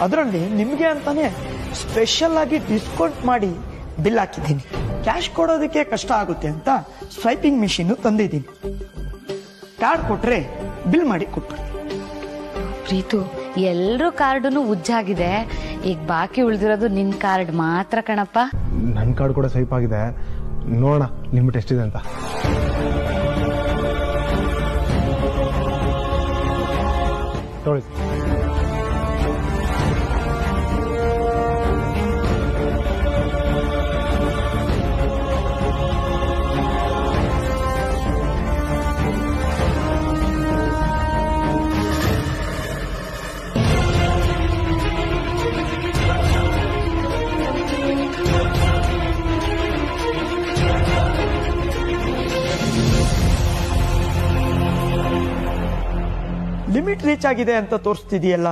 ಅದರಲ್ಲಿ ನಿಮಗೆ ಅಂತಾನೆ ಸ್ಪೆಷಲ್ ಆಗಿ ಡಿಸ್ಕೌಂಟ್ ಮಾಡಿ ಬಿಲ್ ಹಾಕಿದ್ದೀನಿ. ಕ್ಯಾಶ್ ಕೊಡೋದಕ್ಕೆ ಕಷ್ಟ ಆಗುತ್ತೆ ಅಂತ ಸ್ವೈಪಿಂಗ್ ಮಿಷಿನ್ ತಂದಿದ್ದೀನಿ. ಕಾರ್ಡ್ ಕೊಟ್ರೆ ಬಿಲ್ ಮಾಡಿ ಕೊಟ್ಬಿಡಿ.
ಪ್ರೀತು, ಎಲ್ರೂ ಕಾರ್ಡುನು ಉಜ್ಜಾಗಿದೆ. ಈಗ ಬಾಕಿ ಉಳಿದಿರೋದು ನಿನ್ ಕಾರ್ಡ್ ಮಾತ್ರ ಕಣಪ್ಪ.
ನನ್ನ ಕಾರ್ಡ್ ಕೂಡ ಸ್ವೈಪ್ ಆಗಿದೆ, ನೋಡೋಣ ಲಿಮಿಟ್ ಎಷ್ಟಿದೆ ಅಂತ. ನೋಡಿ.
ಲಿಮಿಟ್ ರೀಚ್ ಆಗಿದೆ ಅಂತ ತೋರಿಸ್ತಿದೆಯಲ್ಲ.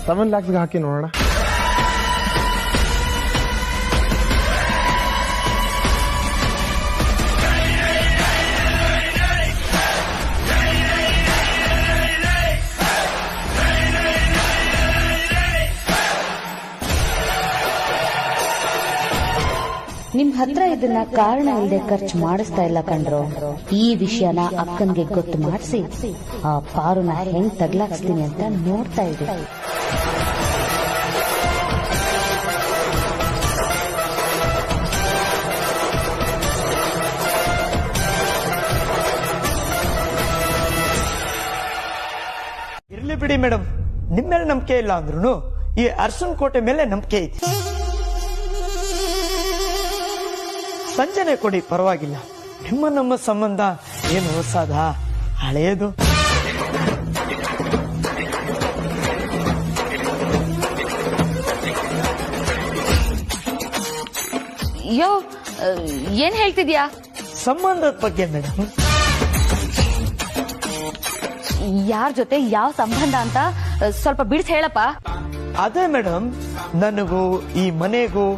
$7 lakhs ಹಾಕಿ ನೋಡೋಣ.
ನಿಮ್ ಹತ್ರ ಇದನ್ನ ಕಾರಣ ಇಲ್ಲದೆ ಖರ್ಚು ಮಾಡಿಸ್ತಾ ಇಲ್ಲ ಕಂಡ್ರು. ಈ ವಿಷಯನ ಅಕ್ಕನ್ಗೆ ಗೊತ್ತು ಮಾಡಿಸಿ ಆ ಪಾರುನ ಹೆಂಗ್ ತಗ್ಲಾಕ್ಸ್ತೀನಿ ಅಂತ ನೋಡ್ತಾ ಇದೆ.
ಇರ್ಲಿ ಬಿಡಿ ಮೇಡಮ್, ನಿಮ್ಮೇಲೆ ನಂಬಿಕೆ ಇಲ್ಲ ಅಂದ್ರೂ ಈ ಅರಸನ್ ಕೋಟೆ ಮೇಲೆ ನಂಬಿಕೆ ಇದೆ. ಸಂಜನೆ ಕೊಡಿ, ಪರವಾಗಿಲ್ಲ. ನಮ್ಮ ಸಂಬಂಧ ಏನು ಹೊಸದ, ಹಳೆಯದು.
ಅಯ್ಯೋ, ಏನ್ ಹೇಳ್ತಿದ್ಯಾ?
ಸಂಬಂಧದ ಬಗ್ಗೆ ಮೇಡಮ್.
ಯಾರ ಜೊತೆ ಯಾವ ಸಂಬಂಧ ಅಂತ ಸ್ವಲ್ಪ ಬಿಡಿಸಿ ಹೇಳಪ್ಪ.
ಅದೇ ಮೇಡಮ್, ನನಗೂ ಈ ಮನೆಗೂ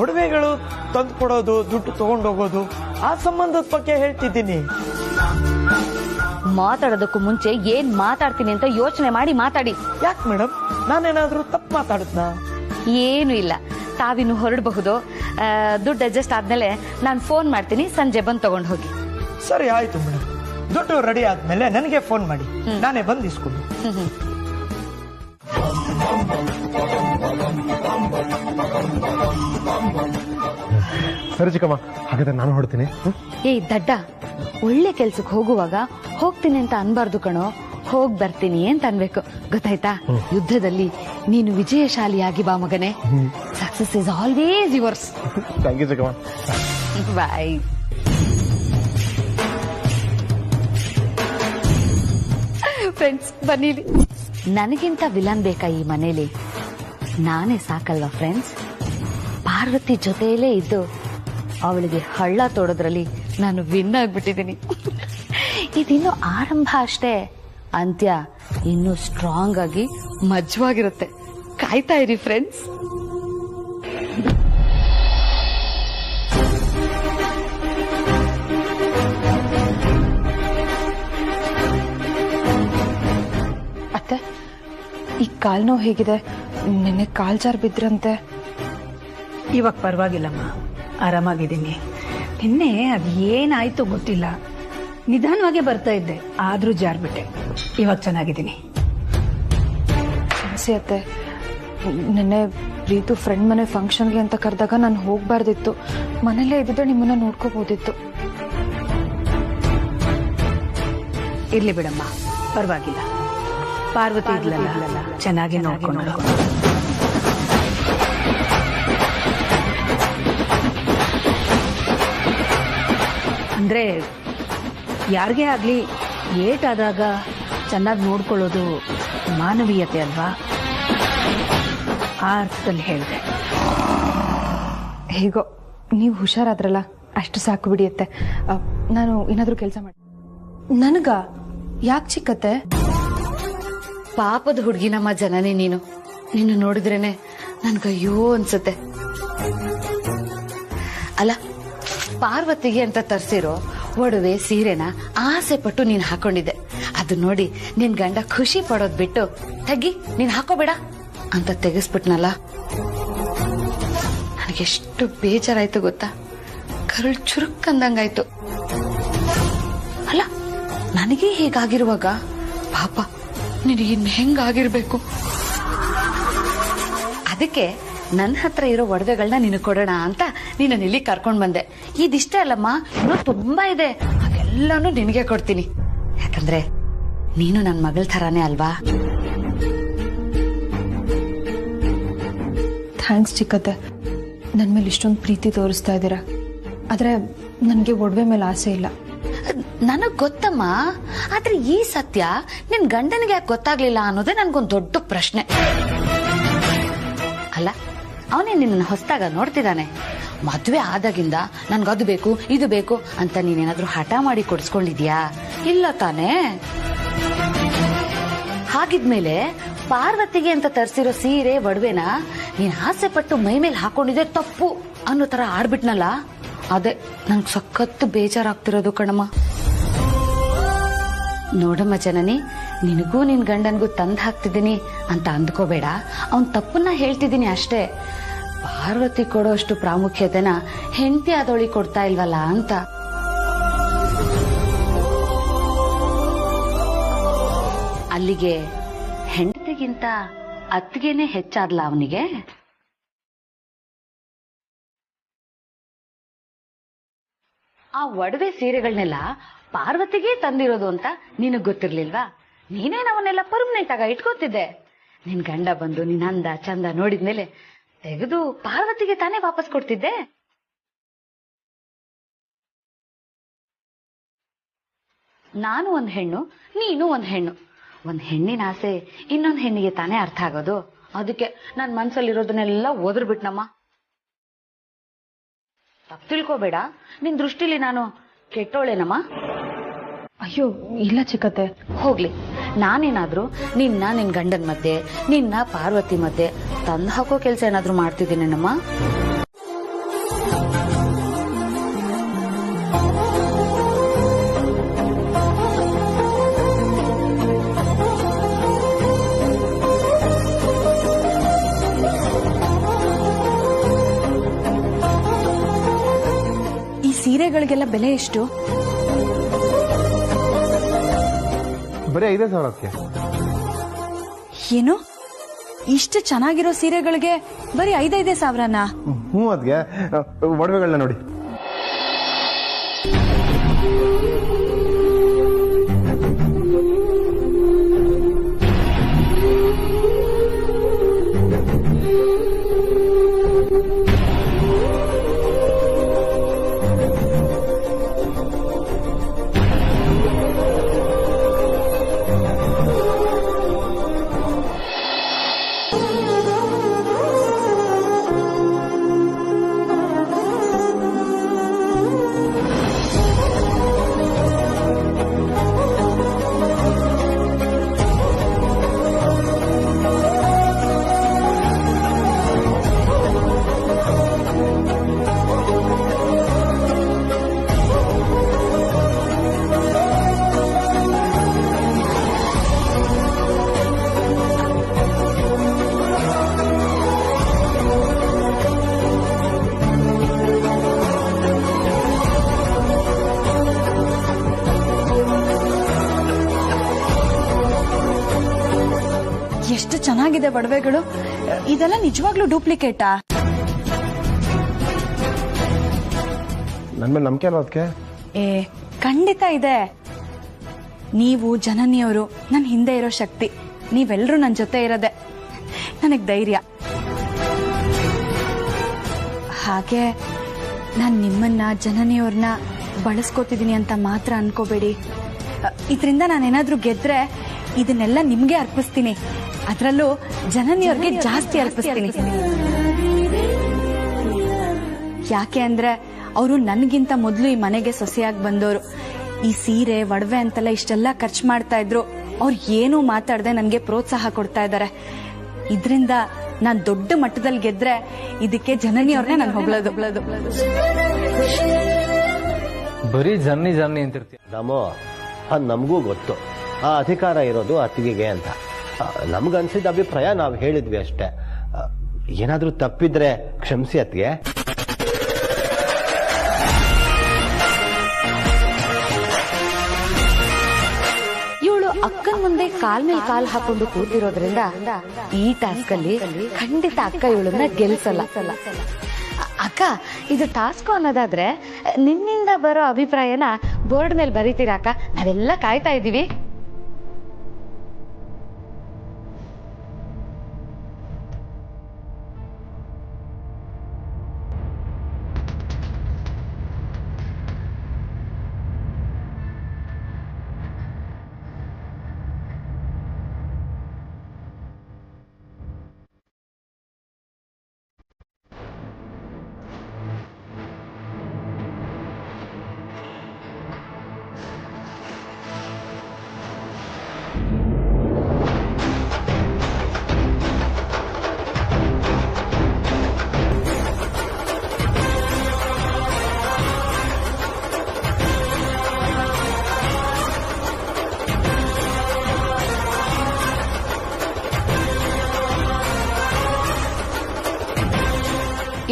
ಒಡವೆಗಳು ತಂದು ಕೊಡೋದು, ದುಡ್ಡು ತಗೊಂಡೋಗೋದು, ಆ ಸಂಬಂಧದ ಬಗ್ಗೆ ಹೇಳ್ತಿದ್ದೀನಿ.
ಮಾತಾಡೋದಕ್ಕೂ ಮುಂಚೆ ಏನ್ ಮಾತಾಡ್ತೀನಿ ಅಂತ ಯೋಚನೆ ಮಾಡಿ ಮಾತಾಡಿ.
ಯಾಕೆ ಮೇಡಮ್, ನಾನೇನಾದ್ರೂ ತಪ್ಪು ಮಾತಾಡುತ್ತಾ?
ಏನು ಇಲ್ಲ, ತಾವಿನ್ನು ಹೊರಡಬಹುದು. ದುಡ್ಡು ಅಡ್ಜಸ್ಟ್ ಆದ್ಮೇಲೆ ನಾನು ಫೋನ್ ಮಾಡ್ತೀನಿ, ಸಂಜೆ ಬಂದು ತಗೊಂಡು ಹೋಗಿ.
ಸರಿ ಆಯ್ತು ಮೇಡಮ್. ದುಡ್ಡು ರೆಡಿ ಆದ್ಮೇಲೆ ನನಗೆ ಫೋನ್ ಮಾಡಿ, ನಾನೇ ಬಂದು ಇಸ್ಕೊಂಡು.
ಸರಿ ಚಿಕ್ಕಮ್ಮ, ಹಾಗಾದ್ರೆ ನಾನು ಹೊಡ್ತೀನಿ.
ಏಯ್ ದಡ್ಡ, ಒಳ್ಳೆ ಕೆಲ್ಸಕ್ಕೆ ಹೋಗುವಾಗ ಹೋಗ್ತೀನಿ ಅಂತ ಅನ್ಬಾರ್ದು ಕಣೋ, ಹೋಗ್ ಬರ್ತೀನಿ ಅಂತ ಅನ್ಬೇಕು, ಗೊತ್ತಾಯ್ತಾ? ಯುದ್ಧದಲ್ಲಿ ನೀನು ವಿಜಯಶಾಲಿಯಾಗಿ ಬಾ ಮಗನೇ. Success is always yours.
Thank you ಚಿಕ್ಕಮ್ಮ.
ಬಾಯ್. ಫ್ರೆಂಡ್ಸ್ ಬನ್ನಿಲಿ. ನನಗಿಂತ ವಿಲನ್ ಬೇಕಾ ಈ ಮನೇಲಿ? ನಾನೇ ಸಾಕಲ್ವಾ ಫ್ರೆಂಡ್ಸ್? ಪಾರ್ವತಿ ಜೊತೆಯಲ್ಲೇ ಇದ್ದು ಅವಳಿಗೆ ಹಳ್ಳ ತೋಡೋದ್ರಲ್ಲಿ ನಾನು ವಿನ್ ಆಗ್ಬಿಟ್ಟಿದ್ದೀನಿ. ಇದಿನ್ನೂ ಆರಂಭ ಅಷ್ಟೇ, ಅಂತ್ಯ ಇನ್ನೂ ಸ್ಟ್ರಾಂಗ್ ಆಗಿ ಮಜವಾಗಿರುತ್ತೆ. ಕಾಯ್ತಾ ಇರಿ ಫ್ರೆಂಡ್ಸ್.
ಅತ್ತೆ, ಈ ಕಾಲ್ ನೋವು ಹೇಗಿದೆ? ನಿನ್ನೆ ಕಾಲ್ ಜಾರ್ ಬಿದ್ರಂತೆ.
ಇವಾಗ ಪರವಾಗಿಲ್ಲಮ್ಮ, ಆರಾಮಾಗಿದ್ದೀನಿ. ನಿನ್ನೆ ಅದು ಏನಾಯ್ತು ಗೊತ್ತಿಲ್ಲ, ನಿಧಾನವಾಗೇ ಬರ್ತಾ ಇದ್ದೆ, ಆದ್ರೂ ಜಾರ್ಬಿಟ್ಟೆ. ಇವಾಗ ಚೆನ್ನಾಗಿದ್ದೀನಿ.
ಕ್ಷಮಿಸಿ ಅತ್ತೆ, ನಿನ್ನೆ ಪ್ರೀತು ಫ್ರೆಂಡ್ ಮನೆ ಫಂಕ್ಷನ್ಗೆ ಅಂತ ಕರೆದಾಗ ನಾನು ಹೋಗ್ಬಾರ್ದಿತ್ತು. ಮನೇಲೇ ಇದ್ದಿದ್ರೆ ನಿಮ್ಮನ್ನ ನೋಡ್ಕೋಬಹುದಿತ್ತು.
ಇರ್ಲಿ ಬಿಡಮ್ಮ, ಪರವಾಗಿಲ್ಲ. ಪಾರ್ವತಿ ಇದ್ಲಲ್ಲ, ಚೆನ್ನಾಗಿ ನೋಡ್ಕೊಂಡು. ಅಂದ್ರೆ ಯಾರಿಗೇ ಆಗ್ಲಿ ಏಟಾದಾಗ ಚೆನ್ನಾಗಿ ನೋಡ್ಕೊಳ್ಳೋದು ಮಾನವೀಯತೆ ಅಲ್ವಾ? ಆ ಅರ್ಥದಲ್ಲಿ ಹೇಳಿದೆ.
ಹೇಗೋ ನೀವು ಹುಷಾರಾದ್ರಲ್ಲ, ಅಷ್ಟು ಸಾಕು ಬಿಡಿಯತ್ತೆ. ನಾನು ಏನಾದ್ರೂ ಕೆಲಸ ಮಾಡಿ. ನನಗ ಯಾಕೆ ಚಿಕ್ಕತ್ತೆ?
ಪಾಪದ ಹುಡುಗಿನಮ್ಮ ಜನನಿ ನೀನು. ನಿನ್ನ ನೋಡಿದ್ರೇನೆ ನನ್ಗಯ್ಯೋ ಅನ್ಸುತ್ತೆ. ಅಲ್ಲ, ಪಾರ್ವತಿಗೆ ಅಂತ ತರ್ಸಿರೋ ಒಡವೆ ಸೀರೆನ ಆಸೆ ಪಟ್ಟು ನೀನ್ ಹಾಕೊಂಡಿದ್ದೆ. ಅದು ನೋಡಿ ನಿನ್ ಗಂಡ ಖುಷಿ ಪಡೋದ್ ಬಿಟ್ಟು ತಗ್ಗಿ ನೀನ್ ಹಾಕೋಬೇಡ ಅಂತ ತೆಗೆಸ್ಬಿಟ್ನಲ್ಲ. ನನಗೆಷ್ಟು ಬೇಜಾರಾಯ್ತು ಗೊತ್ತಾ? ಕರುಳ್ ಚುರುಕ್ಕಂದಂಗಾಯ್ತು. ಅಲ್ಲ, ನನಗೆ ಹೀಗಾಗಿರುವಾಗ ಪಾಪ ನಿನಗಿನ್ ಹೆಂಗಾಗಿರ್ಬೇಕು? ಅದಕ್ಕೆ ನನ್ನ ಹತ್ರ ಇರೋ ಒಡವೆಗಳನ್ನ ನೀನು ಕೊಡೋಣ ಅಂತ ನೀನು ಇಲ್ಲಿ ಕರ್ಕೊಂಡ್ ಬಂದೆ. ಇದಿಷ್ಟೇ ಅಲ್ಲಮ್ಮ, ಇನ್ನೂ ತುಂಬಾ ಇದೆ. ಅದೆಲ್ಲಾನು ನಿನಗೆ ಕೊಡ್ತೀನಿ, ಯಾಕಂದ್ರೆ ನೀನು ನನ್ನ ಮಗಳ ಥರಾನೇ ಅಲ್ವಾ?
ಥ್ಯಾಂಕ್ಸ್ ಚಿಕ್ಕತ್ತೆ, ನನ್ ಮೇಲೆ ಇಷ್ಟೊಂದು ಪ್ರೀತಿ ತೋರಿಸ್ತಾ ಇದ್ದೀರಾ. ಆದ್ರೆ ನನ್ಗೆ ಒಡವೆ ಮೇಲೆ ಆಸೆ ಇಲ್ಲ.
ನನಗ್ ಗೊತ್ತಮ್ಮ, ಆದ್ರೆ ಈ ಸತ್ಯ ನಿನ್ ಗಂಡನಿಗೆ ಯಾಕೆ ಗೊತ್ತಾಗ್ಲಿಲ್ಲ ಅನ್ನೋದೇ ನನ್ಗೊಂದು ದೊಡ್ಡ ಪ್ರಶ್ನೆ. ಅಲ್ಲ, ಅವನೇ ನಿನ್ನ ಹೊಸದಾಗ ನೋಡ್ತಿದ್ದಾನೆ. ಮದ್ವೆ ಆದಾಗಿಂದ ನನ್ಗದು ಬೇಕು ಇದು ಬೇಕು ಅಂತ ನೀನೇನಾದ್ರೂ ಹಠ ಮಾಡಿ ಕೊಡಿಸ್ಕೊಂಡಿದ್ಯಾ? ಇಲ್ಲ ತಾನೇ? ಹಾಗಿದ್ಮೇಲೆ ಪಾರ್ವತಿಗೆ ಅಂತ ತರಿಸಿರೋ ಸೀರೆ ಒಡವೆನ ನೀನ್ ಆಸೆ ಪಟ್ಟು ಮೈ ಮೇಲೆ ಹಾಕೊಂಡಿದ್ದೆ ತಪ್ಪು ಅನ್ನೋ ತರ ಆಡ್ಬಿಟ್ನಲ್ಲ, ಅದೇ ನಂಗೆ ಸಖತ್ತು ಬೇಜಾರಾಗ್ತಿರೋದು ಕಣಮ್ಮ. ನೋಡಮ್ಮ ಜನನಿ, ನಿನಗೂ ನಿನ್ ಗಂಡನ್ಗೂ ತಂದ್ ಹಾಕ್ತಿದ್ದೀನಿ ಅಂತ ಅಂದ್ಕೋಬೇಡ. ಅವನ್ ತಪ್ಪನ್ನ ಹೇಳ್ತಿದ್ದೀನಿ ಅಷ್ಟೇ. ಪಾರ್ವತಿ ಕೊಡೋ ಅಷ್ಟು ಪ್ರಾಮುಖ್ಯತೆನ ಹೆಂಡತಿ ಆದವಳಿಗೆ ಕೊಡ್ತಾ ಇಲ್ವಲ್ಲ ಅಂತ. ಅಲ್ಲಿಗೆ ಹೆಂಡತಿಗಿಂತ ಅತ್ತಿಗೆನೆ ಹೆಚ್ಚಾದ್ಲ ಅವನಿಗೆ. ಆ ಒಡವೆ ಸೀರೆಗಳನ್ನೆಲ್ಲ ಪಾರ್ವತಿಗೆ ತಂದಿರೋದು ಅಂತ ನಿನಗ್ ಗೊತ್ತಿರ್ಲಿಲ್ವಾ? ನೀನೇನ್ ಅವನ್ನೆಲ್ಲ ಪರ್ಮನೆಂಟ್ ಆಗ ಇಟ್ಕೋತಿದ್ದೆ. ನಿನ್ ಗಂಡ ಬಂದು ನಿನ್ ಅಂದ ಚಂದ ನೋಡಿದ್ಮೇಲೆ ತೆಗೆದು ಪಾರ್ವತಿಗೆ ತಾನೇ ವಾಪಸ್ ಕೊಡ್ತಿದ್ದೆ. ನಾನು ಒಂದ್ ಹೆಣ್ಣು, ನೀನು ಒಂದ್ ಹೆಣ್ಣು. ಒಂದ್ ಹೆಣ್ಣಿನ ಆಸೆ ಇನ್ನೊಂದ್ ಹೆಣ್ಣಿಗೆ ತಾನೇ ಅರ್ಥ ಆಗೋದು. ಅದಕ್ಕೆ ನನ್ ಮನ್ಸಲ್ಲಿರೋದನ್ನೆಲ್ಲ ಓದ್ಬಿಟ್ನಮ್ಮ. ತಪ್ಪು ತಿಳ್ಕೋಬೇಡ, ನಿನ್ ದೃಷ್ಟಿಲಿ ನಾನು ಕೆಟ್ಟೋಳೇನಮ್ಮ?
ಅಯ್ಯೋ ಇಲ್ಲ ಚಿಕ್ಕತ್ತೆ.
ಹೋಗ್ಲಿ, ನಾನೇನಾದ್ರೂ ನಿನ್ನ ನಿನ್ ಗಂಡನ್ ಮಧ್ಯೆ, ನಿನ್ನ ಪಾರ್ವತಿ ಮಧ್ಯೆ ತಂದು ಹಾಕೋ ಕೆಲ್ಸ ಏನಾದ್ರೂ ಮಾಡ್ತಿದ್ದೀನೇನಮ್ಮ?
ಸೀರೆಗಳಿಗೆಲ್ಲ ಬೆಲೆ ಎಷ್ಟು?
ಬರೀ 5,000 ಅದಕ್ಕೆ.
ಏನು, ಇಷ್ಟು ಚೆನ್ನಾಗಿರೋ ಸೀರೆಗಳಿಗೆ ಬರೀ 5,000?
ಹ್ಞೂ ಅದಕ್ಕೆ ಒಡವೆಗಳನ್ನ ನೋಡಿ.
ಎಷ್ಟು ಚೆನ್ನಾಗಿದೆ ಒಡವೆಗಳು. ಇದೆಲ್ಲ ನಿಜವಾಗ್ಲೂ ಡೂಪ್ಲಿಕೇಟಾ?
ನನ್ ಮೇಲೆ ನಂಬಿಕೆ ಅಲ್ವಾ ಅದಕ್ಕೆ?
ಖಂಡಿತ ಇದೆ. ನೀವು ಜನನಿಯವರು, ನನ್ನ ಹಿಂದೆ ಇರೋ ಶಕ್ತಿ. ನೀವೆಲ್ಲರೂ ನನ್ನ ಜೊತೆ ಇರೋದೆ ನನಗ್ ಧೈರ್ಯ. ಹಾಗೆ ನಾನು ನಿಮ್ಮನ್ನ ಜನನಿಯವ್ರನ್ನ ಬಳಸ್ಕೋತಿದ್ದೀನಿ ಅಂತ ಮಾತ್ರ ಅನ್ಕೋಬೇಡಿ. ಇದರಿಂದ ನಾನೇನಾದ್ರೂ ಗೆದ್ರೆ ಇದನ್ನೆಲ್ಲ ನಿಮ್ಗೆ ಅರ್ಪಿಸ್ತೀನಿ. ಅದರಲ್ಲೂ ಜನನಿಯವ್ರಿಗೆ ಜಾಸ್ತಿ ಅರ್ಪಿಸ್ತೀನಿ. ಯಾಕೆ ಅಂದ್ರೆ ಅವರು ನನ್ಗಿಂತ ಮೊದಲು ಈ ಮನೆಗೆ ಸೊಸೆಯಾಗಿ ಬಂದವರು. ಈ ಸೀರೆ ಒಡವೆ ಅಂತೆಲ್ಲ ಇಷ್ಟೆಲ್ಲ ಖರ್ಚು ಮಾಡ್ತಾ ಇದ್ರು. ಅವ್ರು ಏನೂ ಮಾತಾಡದೆ ನನಗೆ ಪ್ರೋತ್ಸಾಹ ಕೊಡ್ತಾ ಇದ್ದಾರೆ. ಇದರಿಂದ ನಾನ್ ದೊಡ್ಡ ಮಟ್ಟದಲ್ಲಿ ಗೆದ್ರೆ ಇದಕ್ಕೆ ಜನನಿಯವ್ರನ್ನೇ ನಾನು ಹೊಗಳೋದು.
ಬರೀ ಜರ್ನಿ ಅಂತಿರ್ತೀವಿ.
ರಾಮು, ನಮಗೂ ಗೊತ್ತು ಆ ಅಧಿಕಾರ ಇರೋದು ಅತ್ತಿಗೆಗೆ ಅಂತ. ನಮ್ಗನ್ಸಿದ ಅಭಿಪ್ರಾಯ ನಾವು ಹೇಳಿದ್ವಿ ಅಷ್ಟೇ. ಏನಾದ್ರೂ ತಪ್ಪಿದ್ರೆ ಕ್ಷಮಿಸಿ ಅತ್ತಿಗೆ.
ಇವಳು ಅಕ್ಕನ ಮುಂದೆ ಕಾಲ್ ಮೇಲೆ ಕಾಲ್ ಹಾಕೊಂಡು ಕೂತಿರೋದ್ರಿಂದ ಈ ಟಾಸ್ಕ್ ಅಲ್ಲಿ ಖಂಡಿತ ಅಕ್ಕ ಇವಳನ್ನ ಗೆಲ್ಸಲ್ಲ. ಅಕ್ಕ, ಇದು ಟಾಸ್ಕ್ ಅನ್ನೋದಾದ್ರೆ ನಿನ್ನಿಂದ ಬರೋ ಅಭಿಪ್ರಾಯನ ಬೋರ್ಡ್ ಮೇಲೆ ಬರೀತೀರಾ ಅಕ್ಕ? ನಾವೆಲ್ಲ ಕಾಯ್ತಾ ಇದೀವಿ.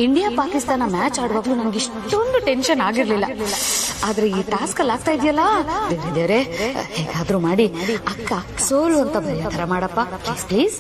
ಇಂಡಿಯಾ ಪಾಕಿಸ್ತಾನ ಮ್ಯಾಚ್ ಆಡುವಾಗ್ಲೂ ನನಗೆ ಇಷ್ಟೊಂದು ಟೆನ್ಷನ್ ಆಗಿರ್ಲಿಲ್ಲ. ಆದ್ರೆ ಈ ಟಾಸ್ಕ್ ಅಲ್ಲಿ ಆಗ್ತಾ ಇದೆಯಲ್ಲ, ಬೇರೆ ಹೇಗಾದ್ರೂ ಮಾಡಿ ಅಕ್ಕ ಸೋಲು ಅಂತ ಬರೆಯೋ ತರ ಮಾಡಪ್ಪ ಪ್ಲೀಸ್.